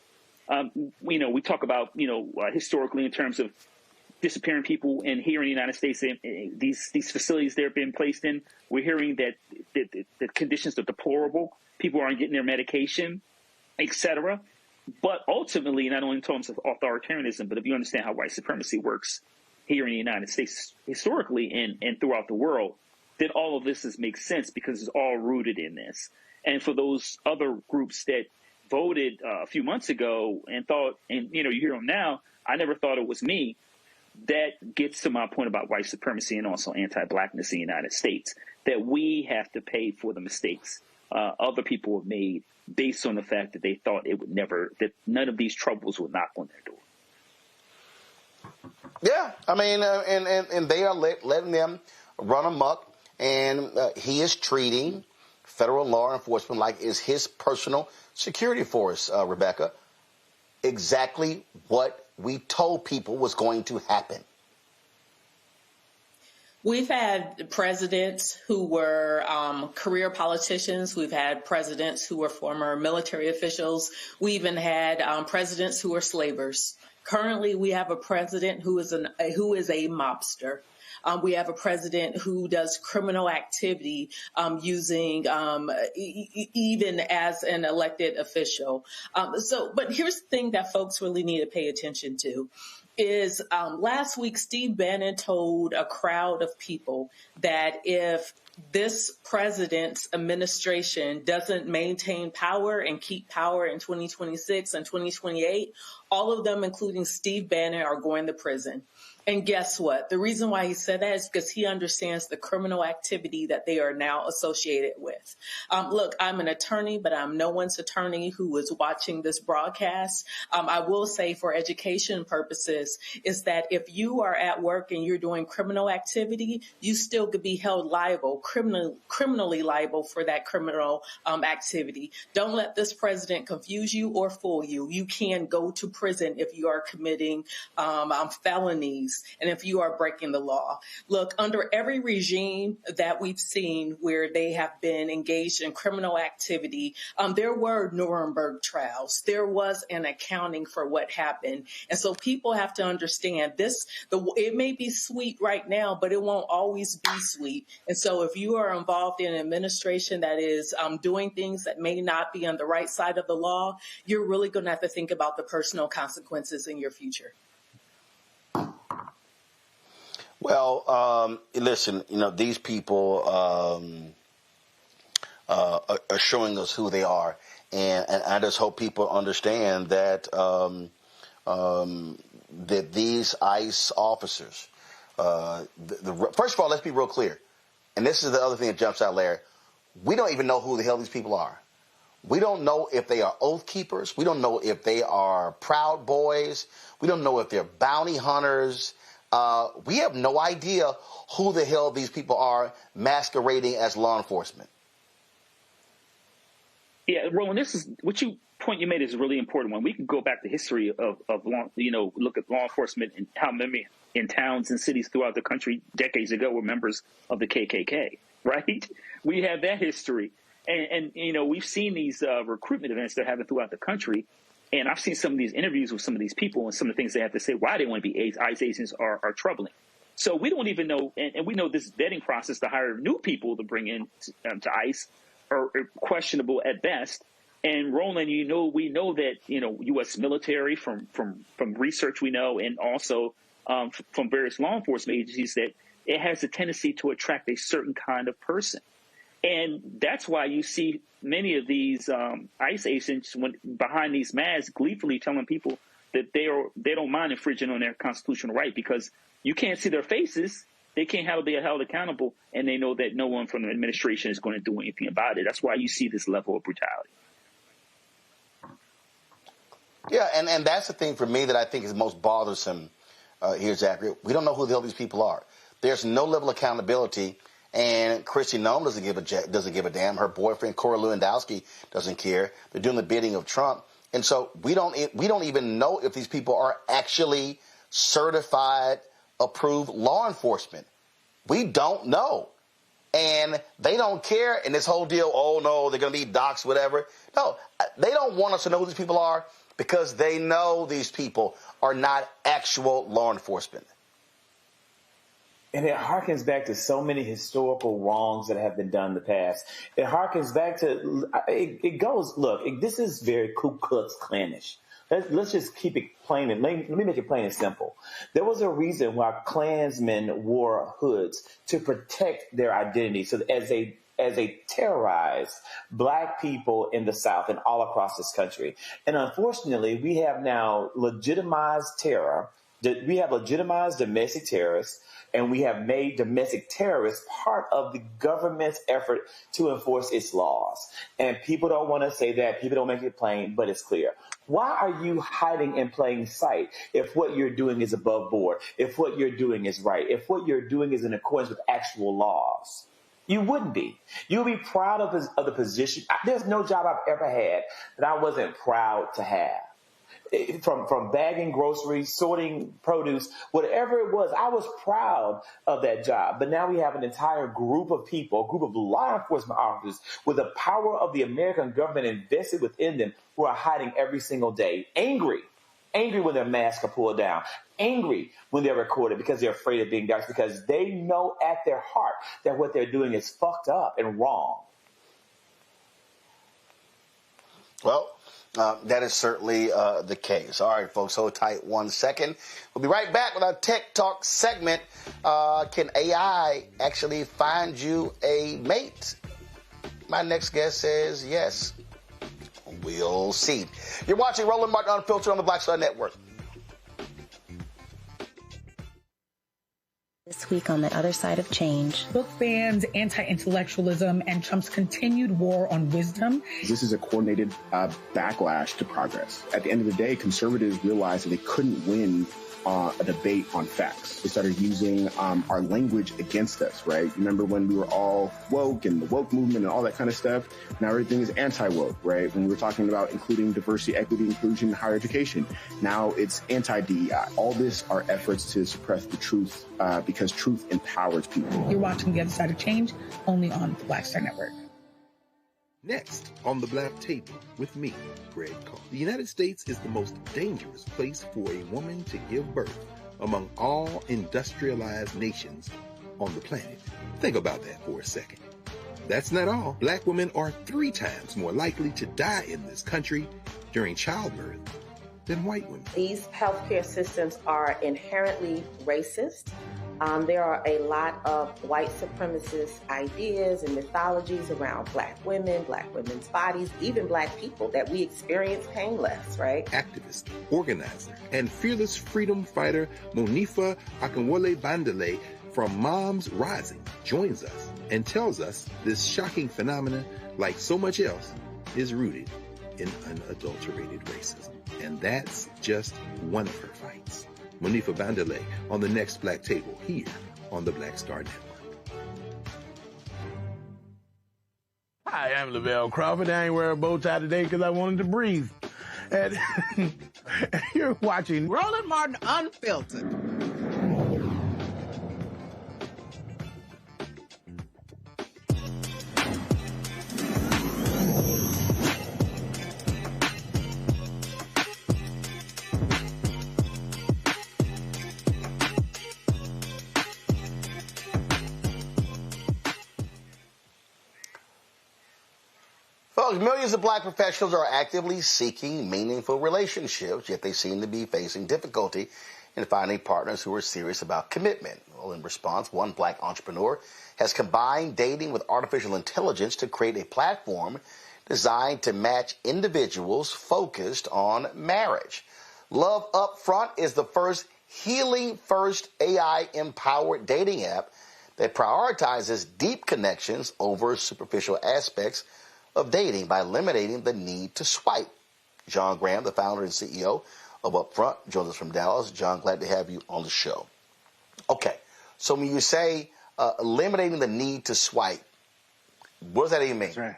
We talk about, historically in terms of disappearing people, and here in the United States, these facilities they're being placed in, we're hearing that the conditions are deplorable. People aren't getting their medication, et cetera. But ultimately, not only in terms of authoritarianism, but if you understand how white supremacy works here in the United States historically and throughout the world, then all of this makes sense because it's all rooted in this. And for those other groups that voted a few months ago and thought, and you hear them now, I never thought it was me. That gets to my point about white supremacy and also anti-blackness in the United States, that we have to pay for the mistakes other people have made based on the fact that they thought that none of these troubles would knock on their door. Yeah, I mean, and they are letting them run amok, and he is treating federal law enforcement like it's his personal security force, Rebecca. Exactly what we told people was going to happen. We've had presidents who were career politicians. We've had presidents who were former military officials. We even had presidents who were slavers. Currently, we have a president who is a mobster. We have a president who does criminal activity using even as an elected official. But here's the thing that folks really need to pay attention to. Is last week, Steve Bannon told a crowd of people that if this president's administration doesn't maintain power and keep power in 2026 and 2028, all of them, including Steve Bannon, are going to prison. And guess what? The reason why he said that is because he understands the criminal activity that they are now associated with. Look, I'm an attorney, but I'm no one's attorney who is watching this broadcast. I will say for education purposes is that if you are at work and you're doing criminal activity, you still could be held liable, criminally liable for that criminal activity. Don't let this president confuse you or fool you. You can go to prison if you are committing felonies and if you are breaking the law. Look, under every regime that we've seen where they have been engaged in criminal activity, there were Nuremberg trials. There was an accounting for what happened. And so people have to understand this. It may be sweet right now, but it won't always be sweet. And so if you are involved in an administration that is doing things that may not be on the right side of the law, you're really going to have to think about the personal consequences in your future. Well, listen, these people are showing us who they are. And I just hope people understand that that these ICE officers, first of all, let's be real clear. And this is the other thing that jumps out, Larry. We don't even know who the hell these people are. We don't know if they are oath keepers. We don't know if they are Proud Boys. We don't know if they're bounty hunters. We have no idea who the hell these people are masquerading as law enforcement. Yeah, Roland, this is point you made is a really important one. We can go back to history of law, look at law enforcement and how many in towns and cities throughout the country decades ago were members of the KKK, right? We have that history. And we've seen these recruitment events that happen throughout the country. And I've seen some of these interviews with some of these people and some of the things they have to say why they want to be ICE agents are troubling. So we don't even know, and we know this vetting process to hire new people to bring in to ICE are questionable at best. And Roland, we know that U.S. military from research we know, and also from various law enforcement agencies, that it has a tendency to attract a certain kind of person. And that's why you see many of these ICE agents behind these masks gleefully telling people that they don't mind infringing on their constitutional right because you can't see their faces. They can't be held accountable, and they know that no one from the administration is going to do anything about it. That's why you see this level of brutality. Yeah, and that's the thing for me that I think is most bothersome here, Zachary. We don't know who the hell these people are. There's no level of accountability. And Kristi Noem doesn't give a damn. Her boyfriend Corey Lewandowski doesn't care. They're doing the bidding of Trump, and so we don't even know if these people are actually certified, approved law enforcement. We don't know, and they don't care. And this whole deal, oh no, they're going to be doxxed, whatever. No, they don't want us to know who these people are because they know these people are not actual law enforcement. And it harkens back to so many historical wrongs that have been done in the past. It harkens back to, it goes, look, this is very Ku Klux Klanish. Let's just keep it plain. And let me make it plain and simple. There was a reason why Klansmen wore hoods to protect their identity. So as they terrorized black people in the South and all across this country. And unfortunately, we have now legitimized terror. We have legitimized domestic terrorists. And we have made domestic terrorists part of the government's effort to enforce its laws. And people don't want to say that. People don't make it plain, but it's clear. Why are you hiding in plain sight if what you're doing is above board, if what you're doing is right, if what you're doing is in accordance with actual laws? You wouldn't be. You'll be proud of the position. There's no job I've ever had that I wasn't proud to have. From bagging groceries, sorting produce, whatever it was, I was proud of that job. But now we have an entire group of people, a group of law enforcement officers with the power of the American government invested within them who are hiding every single day, angry when their masks are pulled down, angry when they're recorded because they're afraid of being doxxed, because they know at their heart that what they're doing is fucked up and wrong. Well, that is certainly the case. All right, folks, hold tight 1 second. We'll be right back with our Tech Talk segment. Can AI actually find you a mate? My next guest says yes. We'll see. You're watching Roland Martin Unfiltered on the Black Star Network. This week on the other side of change. Book bans, anti-intellectualism, and Trump's continued war on wisdom. This is a coordinated backlash to progress. At the end of the day, conservatives realized that they couldn't win a debate on facts. They started using our language against us, right? Remember when we were all woke and the woke movement and all that kind of stuff? Now everything is anti-woke, right? When we were talking about including diversity, equity, inclusion, higher education, now it's anti-DEI. All this are efforts to suppress the truth because truth empowers people. You're watching The Other Side of Change, only on the Black Star Network. Next on the Black Table with me, Greg Carr. The United States is the most dangerous place for a woman to give birth among all industrialized nations on the planet. Think about that for a second. That's not all. Black women are 3 times more likely to die in this country during childbirth than white women. These healthcare systems are inherently racist. There are a lot of white supremacist ideas and mythologies around black women, black women's bodies, even black people, that we experience painless, right? Activist, organizer, and fearless freedom fighter Monifa Akinwole Bandele from Moms Rising joins us and tells us this shocking phenomenon, like so much else, is rooted in unadulterated racism. And that's just one of her fights. Monifa Bandele on the next Black Table here on the Black Star Network. Hi, I'm Lavelle Crawford. I ain't wearing a bow tie today because I wanted to breathe. And you're watching Roland Martin Unfiltered. Millions of black professionals are actively seeking meaningful relationships, yet they seem to be facing difficulty in finding partners who are serious about commitment. Well, in response, one black entrepreneur has combined dating with artificial intelligence to create a platform designed to match individuals focused on marriage. Love Upfront is the first healing-first AI-empowered dating app that prioritizes deep connections over superficial aspects of dating by eliminating the need to swipe. John Graham, the founder and CEO of Upfront, joins us from Dallas. John, glad to have you on the show. Okay, so when you say eliminating the need to swipe. What does that even mean? That's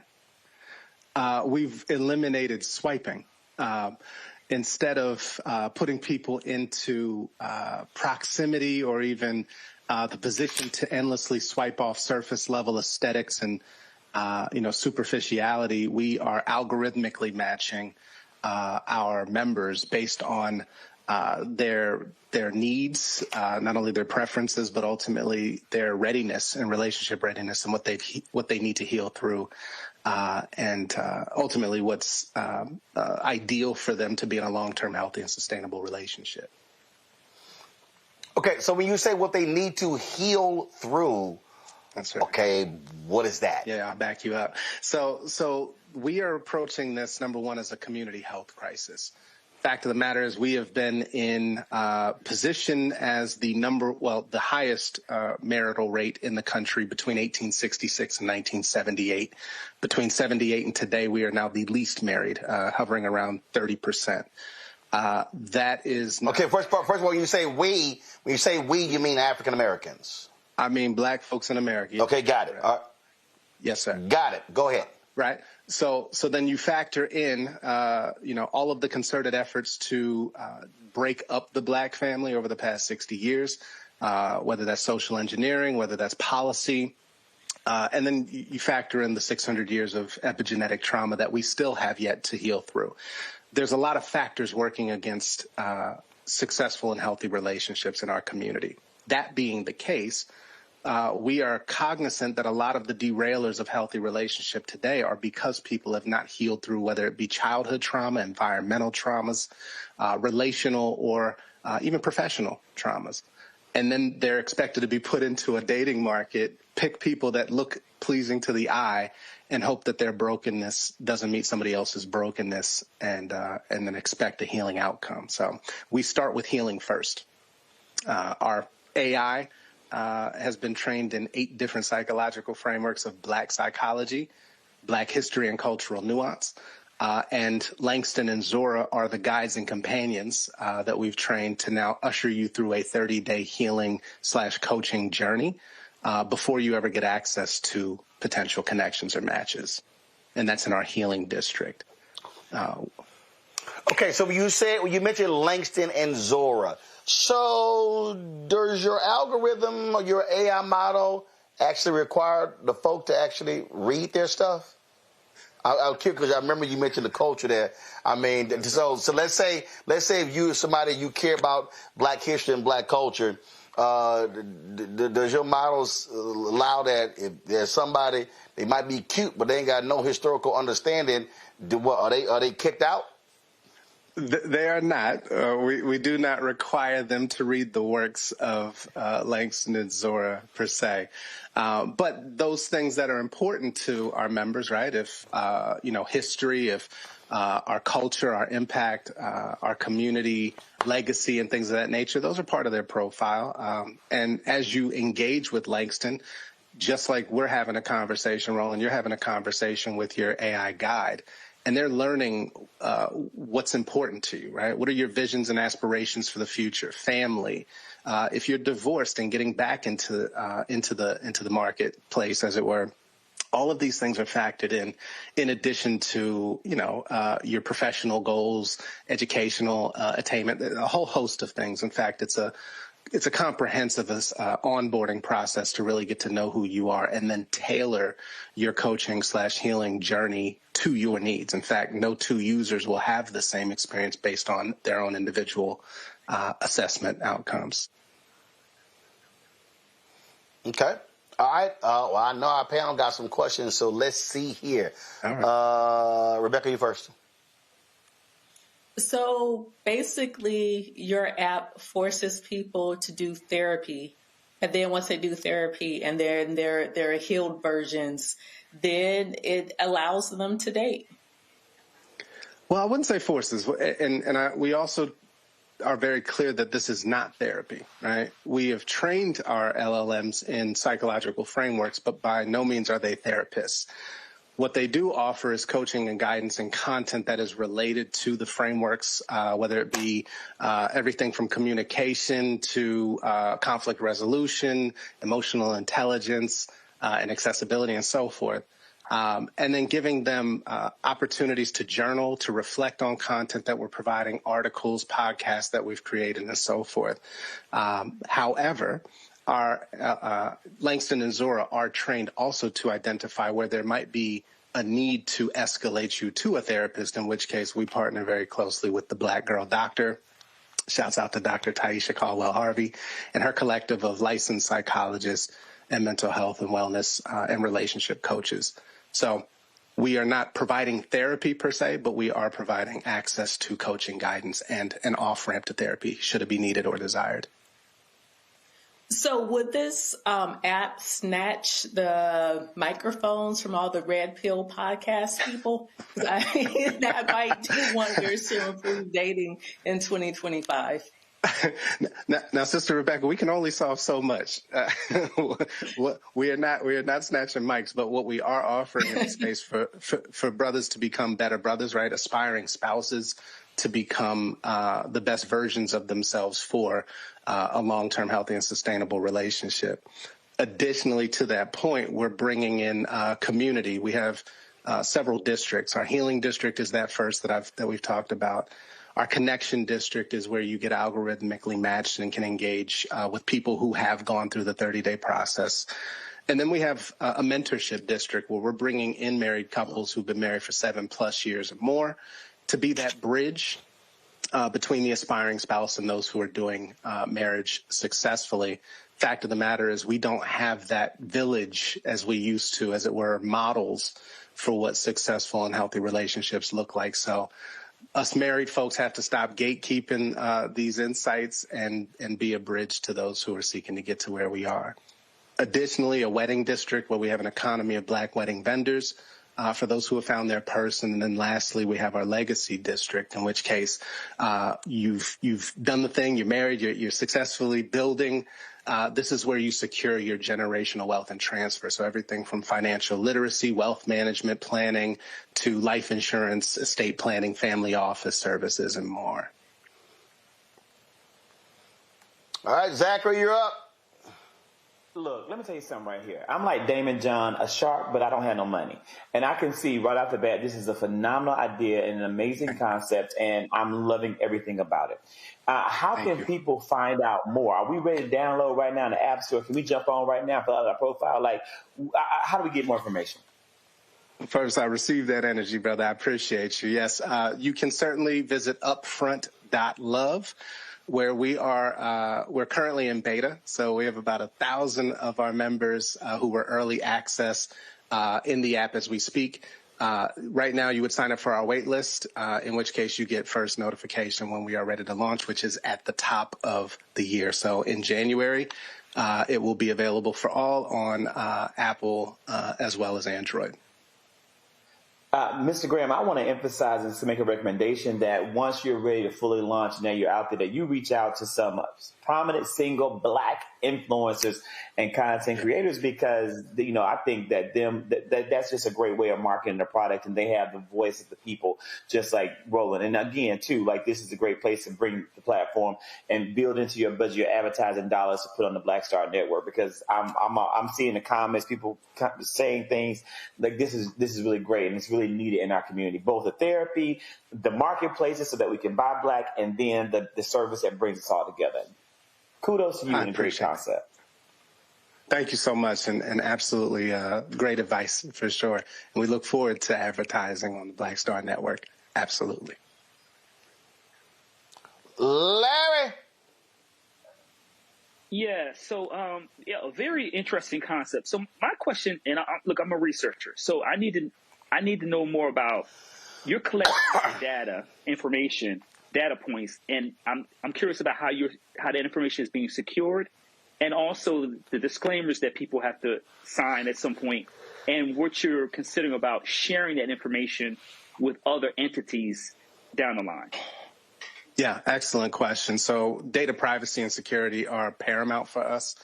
right. We've eliminated swiping. Instead of putting people into proximity or even the position to endlessly swipe off surface level aesthetics and superficiality, we are algorithmically matching our members based on their needs, not only their preferences, but ultimately their readiness and relationship readiness and what they need to heal through. And ultimately what's ideal for them to be in a long-term, healthy, and sustainable relationship. Okay, so when you say what they need to heal through, that's right. Okay, what is that? Yeah, I'll back you up. So we are approaching this, number one, as a community health crisis. Fact of the matter is we have been in position as the highest marital rate in the country between 1866 and 1978. Between 78 and today, we are now the least married, hovering around 30%. That is not... Okay, first of all, when you say we, you mean African Americans? I mean black folks in America. Okay, got it. Yes, sir. Got it. Go ahead. Right. So then you factor in, all of the concerted efforts to break up the black family over the past 60 years, whether that's social engineering, whether that's policy. And then you factor in the 600 years of epigenetic trauma that we still have yet to heal through. There's a lot of factors working against successful and healthy relationships in our community. That being the case, we are cognizant that a lot of the derailers of healthy relationship today are because people have not healed through, whether it be childhood trauma, environmental traumas, relational or even professional traumas. And then they're expected to be put into a dating market, pick people that look pleasing to the eye, and hope that their brokenness doesn't meet somebody else's brokenness, and then expect a healing outcome. So we start with healing first. Our AI has been trained in 8 different psychological frameworks of Black psychology, Black history and cultural nuance. And Langston and Zora are the guides and companions that we've trained to now usher you through a 30-day healing/coaching journey before you ever get access to potential connections or matches. And that's in our healing district. Okay, so you mentioned Langston and Zora. So does your algorithm or your AI model actually require the folk to actually read their stuff? I'll curious because I remember you mentioned the culture there. I mean, so let's say if you're somebody you care about Black history and Black culture, does your models allow that if there's somebody, they might be cute but they ain't got no historical understanding, are they kicked out? They are not. We do not require them to read the works of Langston and Zora per se. But those things that are important to our members, right? If, history, if our culture, our impact, our community, legacy, and things of that nature, those are part of their profile. And as you engage with Langston, just like we're having a conversation, Roland, you're having a conversation with your AI guide. And they're learning what's important to you, right? What are your visions and aspirations for the future? Family. If you're divorced and getting back into the marketplace, as it were, all of these things are factored in addition to your professional goals, educational attainment, a whole host of things. In fact, it's a comprehensive onboarding process to really get to know who you are and then tailor your coaching/healing journey to your needs. In fact, no 2 users will have the same experience based on their own individual assessment outcomes. Okay. All right. Well, I know our panel got some questions, so let's see here. All right. Rebecca, you first. So basically, your app forces people to do therapy. And then once they do therapy and they're healed versions, then it allows them to date. Well, I wouldn't say forces. We also are very clear that this is not therapy, right? We have trained our LLMs in psychological frameworks, but by no means are they therapists. What they do offer is coaching and guidance and content that is related to the frameworks, whether it be everything from communication to conflict resolution, emotional intelligence, and accessibility, and so forth. And then giving them opportunities to journal, to reflect on content that we're providing, articles, podcasts that we've created, and so forth. However, our Langston and Zora are trained also to identify where there might be a need to escalate you to a therapist, in which case we partner very closely with the Black Girl Doctor. Shouts out to Dr. Taisha Caldwell-Harvey and her collective of licensed psychologists and mental health and wellness and relationship coaches. So we are not providing therapy per se, but we are providing access to coaching, guidance, and an off-ramp to therapy should it be needed or desired. So would this app snatch the microphones from all the Red Pill podcast people? That might do wonders to improve dating in 2025. Now, Sister Rebecca, we can only solve so much. We are not snatching mics, but what we are offering in the space for brothers to become better brothers, right? Aspiring spouses to become the best versions of themselves for a long-term healthy and sustainable relationship. Additionally, to that point, we're bringing in community. We have several districts. Our healing district is that first that we've talked about. Our connection district is where you get algorithmically matched and can engage with people who have gone through the 30-day process. And then we have a mentorship district where we're bringing in married couples who've been married for 7+ years or more to be that bridge between the aspiring spouse and those who are doing marriage successfully. Fact of the matter is we don't have that village as we used to, as it were, models for what successful and healthy relationships look like. So us married folks have to stop gatekeeping these insights and be a bridge to those who are seeking to get to where we are. Additionally, a wedding district where we have an economy of Black wedding vendors for those who have found their person. And then lastly, we have our legacy district, in which case you've done the thing, you're married, you're successfully building. This is where you secure your generational wealth and transfer. So everything from financial literacy, wealth management planning, to life insurance, estate planning, family office services, and more. All right, Zachary, you're up. Look, let me tell you something right here. I'm like Damon John, a shark, but I don't have no money. And I can see right off the bat, this is a phenomenal idea and an amazing concept, and I'm loving everything about it. How can people find out more? Are we ready to download right now in the App Store? Can we jump on right now, fill out our profile? Like, how do we get more information? First, I received that energy, brother. I appreciate you. Yes, you can certainly visit Upfront.Love. Where we are, we're currently in beta. So we have about 1,000 of our members who were early access in the app as we speak. Right now, you would sign up for our wait list, in which case you get first notification when we are ready to launch, which is at the top of the year. So in January, it will be available for all on Apple as well as Android. Mr. Graham, I want to emphasize and to make a recommendation that once you're ready to fully launch, now you're out there, that you reach out to some prominent single Black influencers and content creators, because, you know, I think that that's just a great way of marketing the product, and they have the voice of the people, just like Roland. And again, too, like, this is a great place to bring the platform and build into your budget, your advertising dollars to put on the Black Star Network, because I'm seeing the comments, people saying things like this is really great, and it's really needed in our community, both the therapy, the marketplaces so that we can buy Black, and then the service that brings us all together. Kudos to you and a great concept. Thank you so much, and absolutely great advice for sure. And we look forward to advertising on the Black Star Network. Absolutely. Larry. Yeah, so a very interesting concept. So my question, and look, I'm a researcher, so I need to know more about your collecting data, information, data points, and I'm curious about how that information is being secured, and also the disclaimers that people have to sign at some point, and what you're considering about sharing that information with other entities down the line. Yeah, excellent question. So data privacy and security are paramount for us.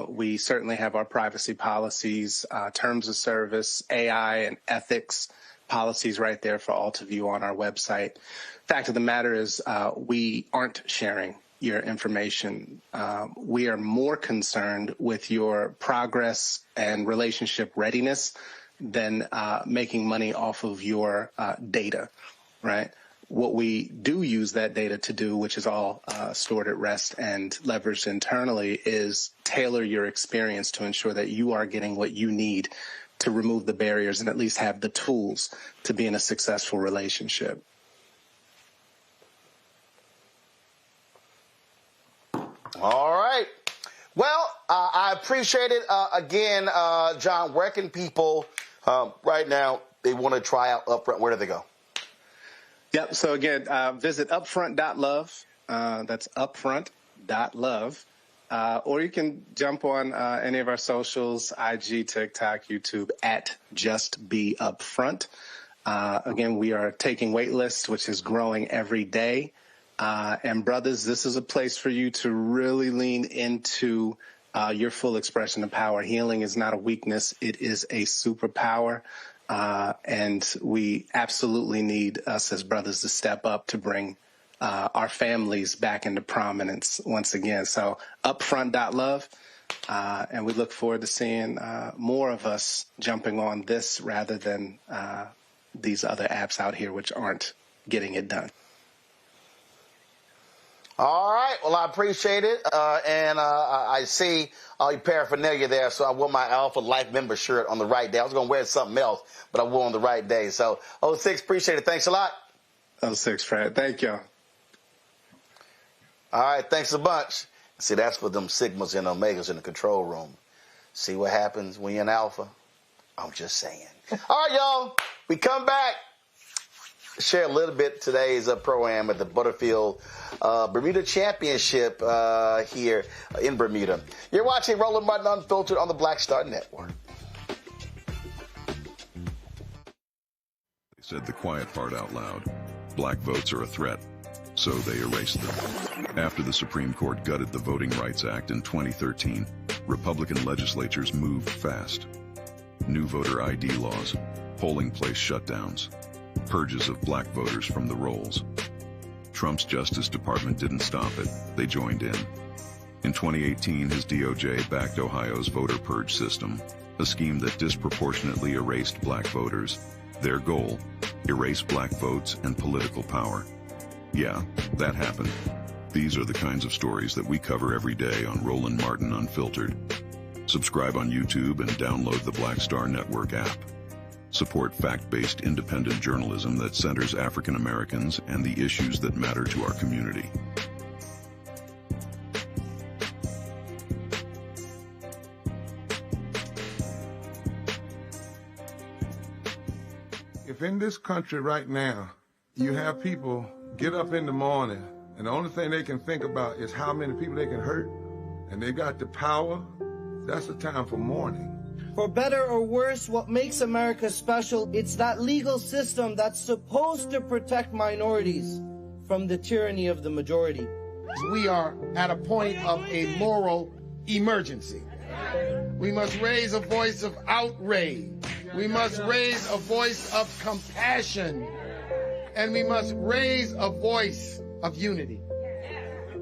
We certainly have our privacy policies, terms of service, AI and ethics policies right there for all to view on our website. Fact of the matter is we aren't sharing your information. We are more concerned with your progress and relationship readiness than making money off of your data, right? What we do use that data to do, which is all stored at rest and leveraged internally, is tailor your experience to ensure that you are getting what you need to remove the barriers and at least have the tools to be in a successful relationship. All right. Well, I appreciate it. Again, John, where can people right now, they want to try out Upfront, where do they go? Yep. So again, visit upfront.love. That's upfront.love. Or you can jump on any of our socials, IG, TikTok, YouTube, at Just Be Upfront. Again, we are taking wait lists, which is growing every day. And brothers, this is a place for you to really lean into your full expression of power. Healing is not a weakness. It is a superpower. And we absolutely need us as brothers to step up to bring our families back into prominence once again. So upfront.love. And we look forward to seeing more of us jumping on this rather than these other apps out here which aren't getting it done. All right. Well, I appreciate it. And I see all your paraphernalia there. So I wore my Alpha Life member shirt on the right day. I was going to wear something else, but I wore on the right day. So 06, appreciate it. Thanks a lot. 06, Fred. Thank you. All right. Thanks a bunch. See, that's for them Sigmas and Omegas in the control room. See what happens when you're an Alpha? I'm just saying. All right, y'all. We come back. Share a little bit today's pro-am at the Butterfield Bermuda Championship here in Bermuda. You're watching Roland Martin Unfiltered on the Black Star Network. They said the quiet part out loud. Black votes are a threat, so they erased them. After the Supreme Court gutted the Voting Rights Act in 2013, Republican legislatures moved fast. New voter ID laws, polling place shutdowns, purges of black voters from the rolls. Trump's Justice Department didn't stop it. They joined in. In 2018, his DOJ backed Ohio's voter purge system, a scheme that disproportionately erased black voters. Their goal, erase black votes and political power. Yeah, that happened. These are the kinds of stories that we cover every day on Roland Martin Unfiltered. Subscribe on YouTube and download the Black Star Network app. Support fact-based independent journalism that centers African Americans and the issues that matter to our community. If in this country right now, you have people get up in the morning and the only thing they can think about is how many people they can hurt, and they got the power, that's a time for mourning. For better or worse, what makes America special, it's that legal system that's supposed to protect minorities from the tyranny of the majority. We are at a point of a moral emergency. We must raise a voice of outrage. We must raise a voice of compassion. And we must raise a voice of unity.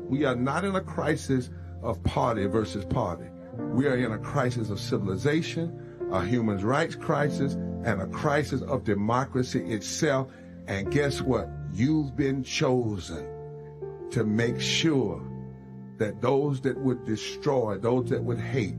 We are not in a crisis of party versus party. We are in a crisis of civilization, a human rights crisis, and a crisis of democracy itself. And guess what? You've been chosen to make sure that those that would destroy, those that would hate,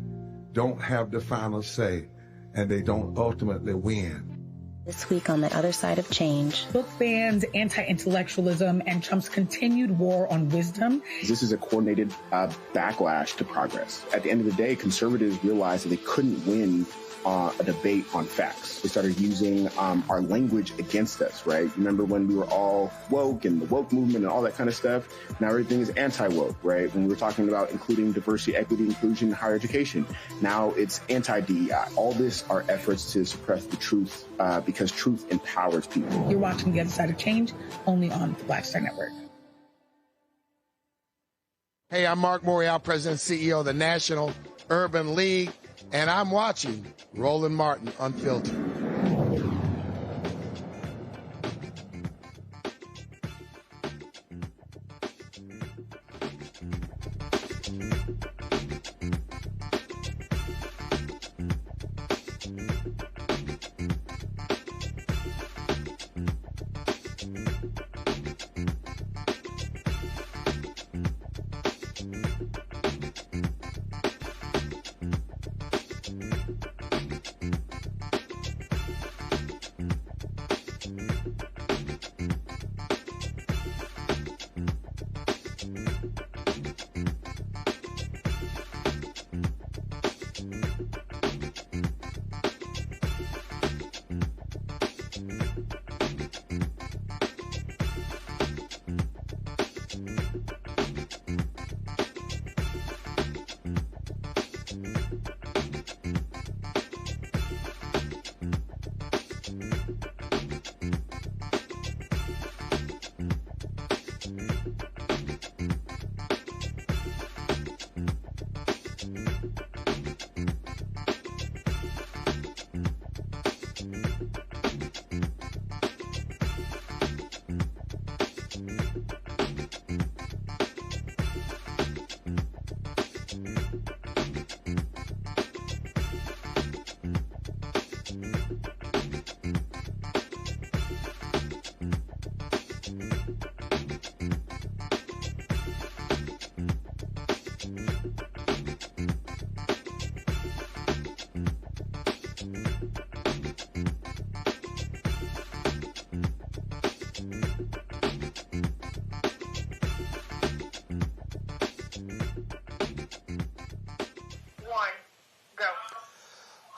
don't have the final say, and they don't ultimately win. This week on the other side of change. Book bans, anti-intellectualism, and Trump's continued war on wisdom. This is a coordinated backlash to progress. At the end of the day, conservatives realized that they couldn't win a debate on facts. They started using our language against us, right? Remember when we were all woke and the woke movement and all that kind of stuff? Now everything is anti-woke, right? When we were talking about including diversity, equity, inclusion, higher education, now it's anti-DEI. All this are efforts to suppress the truth because truth empowers people. You're watching The Other Side of Change, only on the Black Star Network. Hey, I'm Mark Morial, President and CEO of the National Urban League, and I'm watching Roland Martin Unfiltered.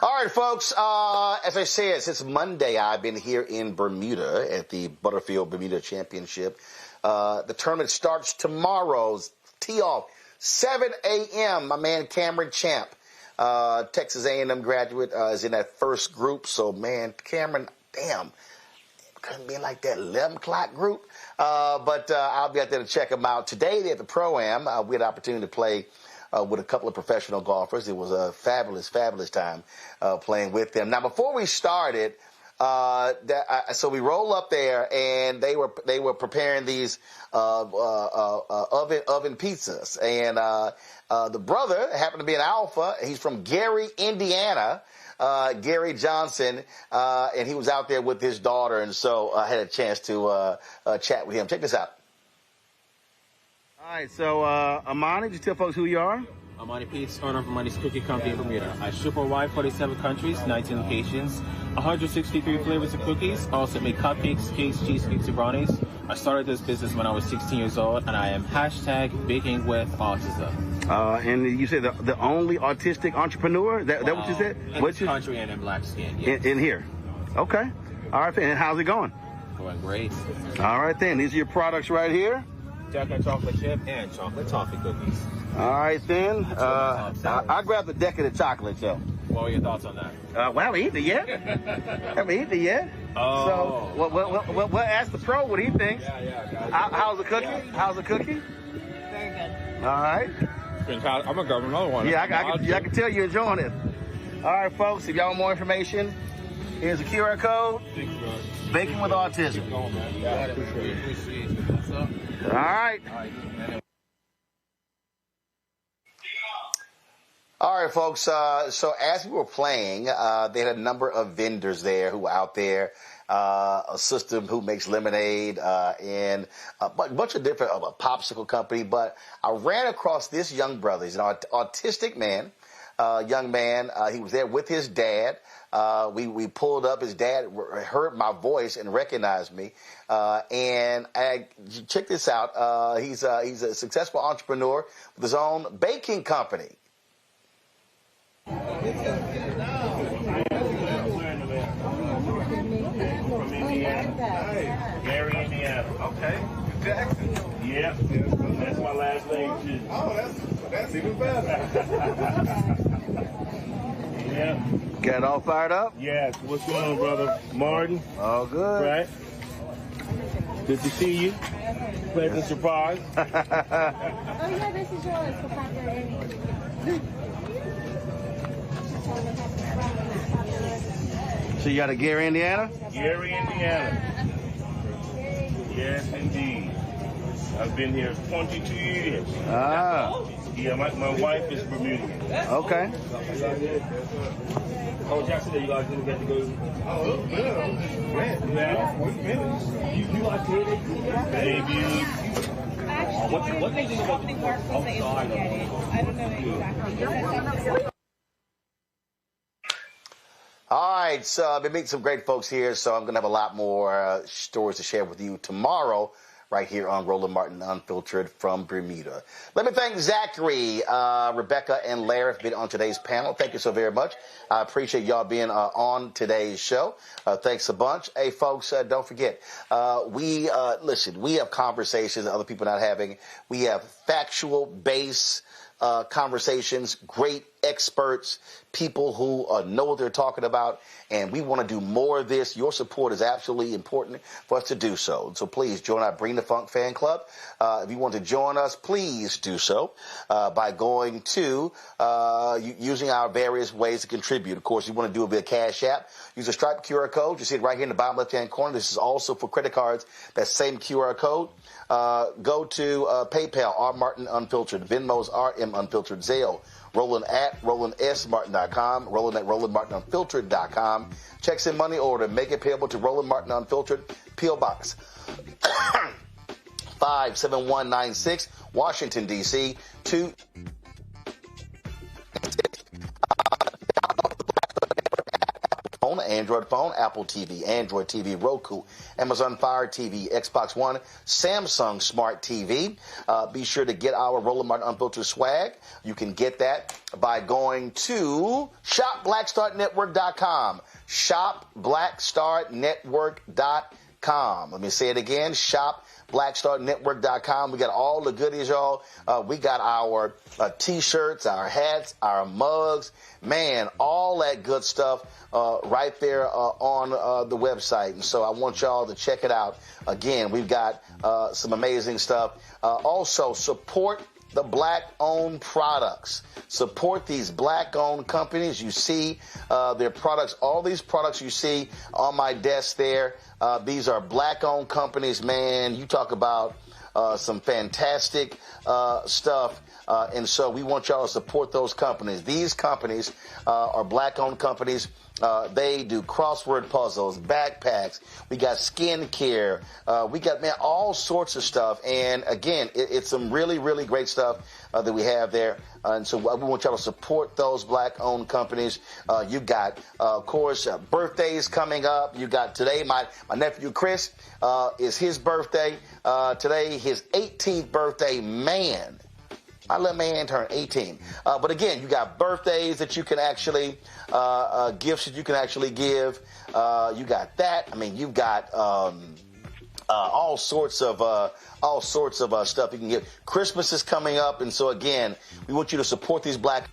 All right, folks, as I said, since Monday, I've been here in Bermuda at the Butterfield Bermuda Championship. The tournament starts tomorrow. Tee off, 7 a.m. My man Cameron Champ, Texas A&M graduate, is in that first group. So, man, Cameron, damn, couldn't be like that 11 o'clock group. But I'll be out there to check them out. Today, at the Pro-Am, we had the opportunity to play with a couple of professional golfers. It was a fabulous, fabulous time playing with them. Now, before we started, so we roll up there, and they were preparing these oven pizzas, and the brother happened to be an alpha. He's from Gary, Indiana. Gary Johnson, and he was out there with his daughter, and so I had a chance to chat with him. Check this out. All right, so Amani, just tell folks who you are. Amani Pete's owner of Amani's Cookie Company in Bermuda. I ship worldwide, 47 countries, 19 locations, 163 flavors of cookies. I also make cupcakes, cakes, cheesecakes, and brownies. I started this business when I was 16 years old, and I am #baking with autism. And you said the only autistic entrepreneur? That what you said? In this country and in black skin, yes. In here. Okay. All right, and how's it going? Going great. All right, then. These are your products right here. Decca chocolate chip and chocolate toffee cookies. All right, then. I grabbed the Decca of chocolate, so. What were your thoughts on that? Well, I haven't eaten it yet. Haven't eaten it yet. Oh. So, we'll ask the pro what he thinks. How's the cookie? How's the cookie? Very good. All right. I'm going to grab another one. Yeah, I can tell you're enjoying it. All right, folks, if y'all want more information, here's a QR code. Baking with Autism. All right. All right, folks. So as we were playing, they had a number of vendors there who were out there. A system who makes lemonade and a bunch of different, a popsicle company. But I ran across this young brother. He's an autistic man, young man. He was there with his dad. We pulled up. His dad heard my voice and recognized me. And check this out. He's a successful entrepreneur with his own baking company. Gary, Indiana. Okay. Jackson. Yep. That's my last name too. Oh, that's even better. Yep. Got it all fired up? Yes. What's going on, brother? Martin. All good. Right. Good to see you. Pleasant surprise. Oh yeah, this is yours for popularity. So you got a Gary, Indiana? Gary, Indiana. Yes, indeed. I've been here 22 years. Ah. Yeah, my wife is Bermudian. Okay. Oh, Jackson, you guys didn't get to go. Oh, you like baby. What they do about outside? I don't know exactly. All right, so I've been meeting some great folks here, so I'm going to have a lot more stories to share with you tomorrow right here on Roland Martin Unfiltered from Bermuda. Let me thank Zachary, Rebecca, and Larry for being on today's panel. Thank you so very much. I appreciate y'all being on today's show. Thanks a bunch. Hey, folks, don't forget, we have conversations that other people are not having. We have factual base conversations, great experts, people who know what they're talking about, and we want to do more of this. Your support is absolutely important for us to do so. So please join our Bring the Funk fan club. If you want to join us, please do so by going to using our various ways to contribute. Of course, you want to do it via Cash App. Use a Stripe QR code. You see it right here in the bottom left-hand corner. This is also for credit cards. That same QR code. Go to PayPal, R Martin Unfiltered, Venmo's RM Unfiltered, Zelle, Roland at RolandSMartin.com, Roland at RolandMartinUnfiltered.com. Checks in money order. Make it payable to Roland Martin Unfiltered, P.O. Box 57196, Washington, D.C. Android phone, Apple TV, Android TV, Roku, Amazon Fire TV, Xbox One, Samsung Smart TV. Be sure to get our Roland Martin Unfiltered swag. You can get that by going to shopblackstarnetwork.com. Shopblackstarnetwork.com. Let me say it again. Shopblackstarnetwork.com. We got all the goodies, y'all. We got our T-shirts, our hats, our mugs, man, all that good stuff right there on the website. And so I want y'all to check it out. Again, we've got some amazing stuff. Also, support the black-owned products. Support these black-owned companies. You see their products. All these products you see on my desk there, these are black-owned companies, man. You talk about some fantastic stuff. And so we want y'all to support those companies. These companies are black-owned companies. They do crossword puzzles, backpacks. We got skincare. We got, man, all sorts of stuff. And, again, it's some really, really great stuff that we have there. And so we want y'all to support those black-owned companies. You got, of course, birthdays coming up. You got today, my nephew Chris is his birthday. Today, his 18th birthday, man. I let man turn 18. But again, you got birthdays that you can actually, gifts that you can actually give. You got that. I mean, you've got all sorts of stuff you can give. Christmas is coming up, and so again, we want you to support these black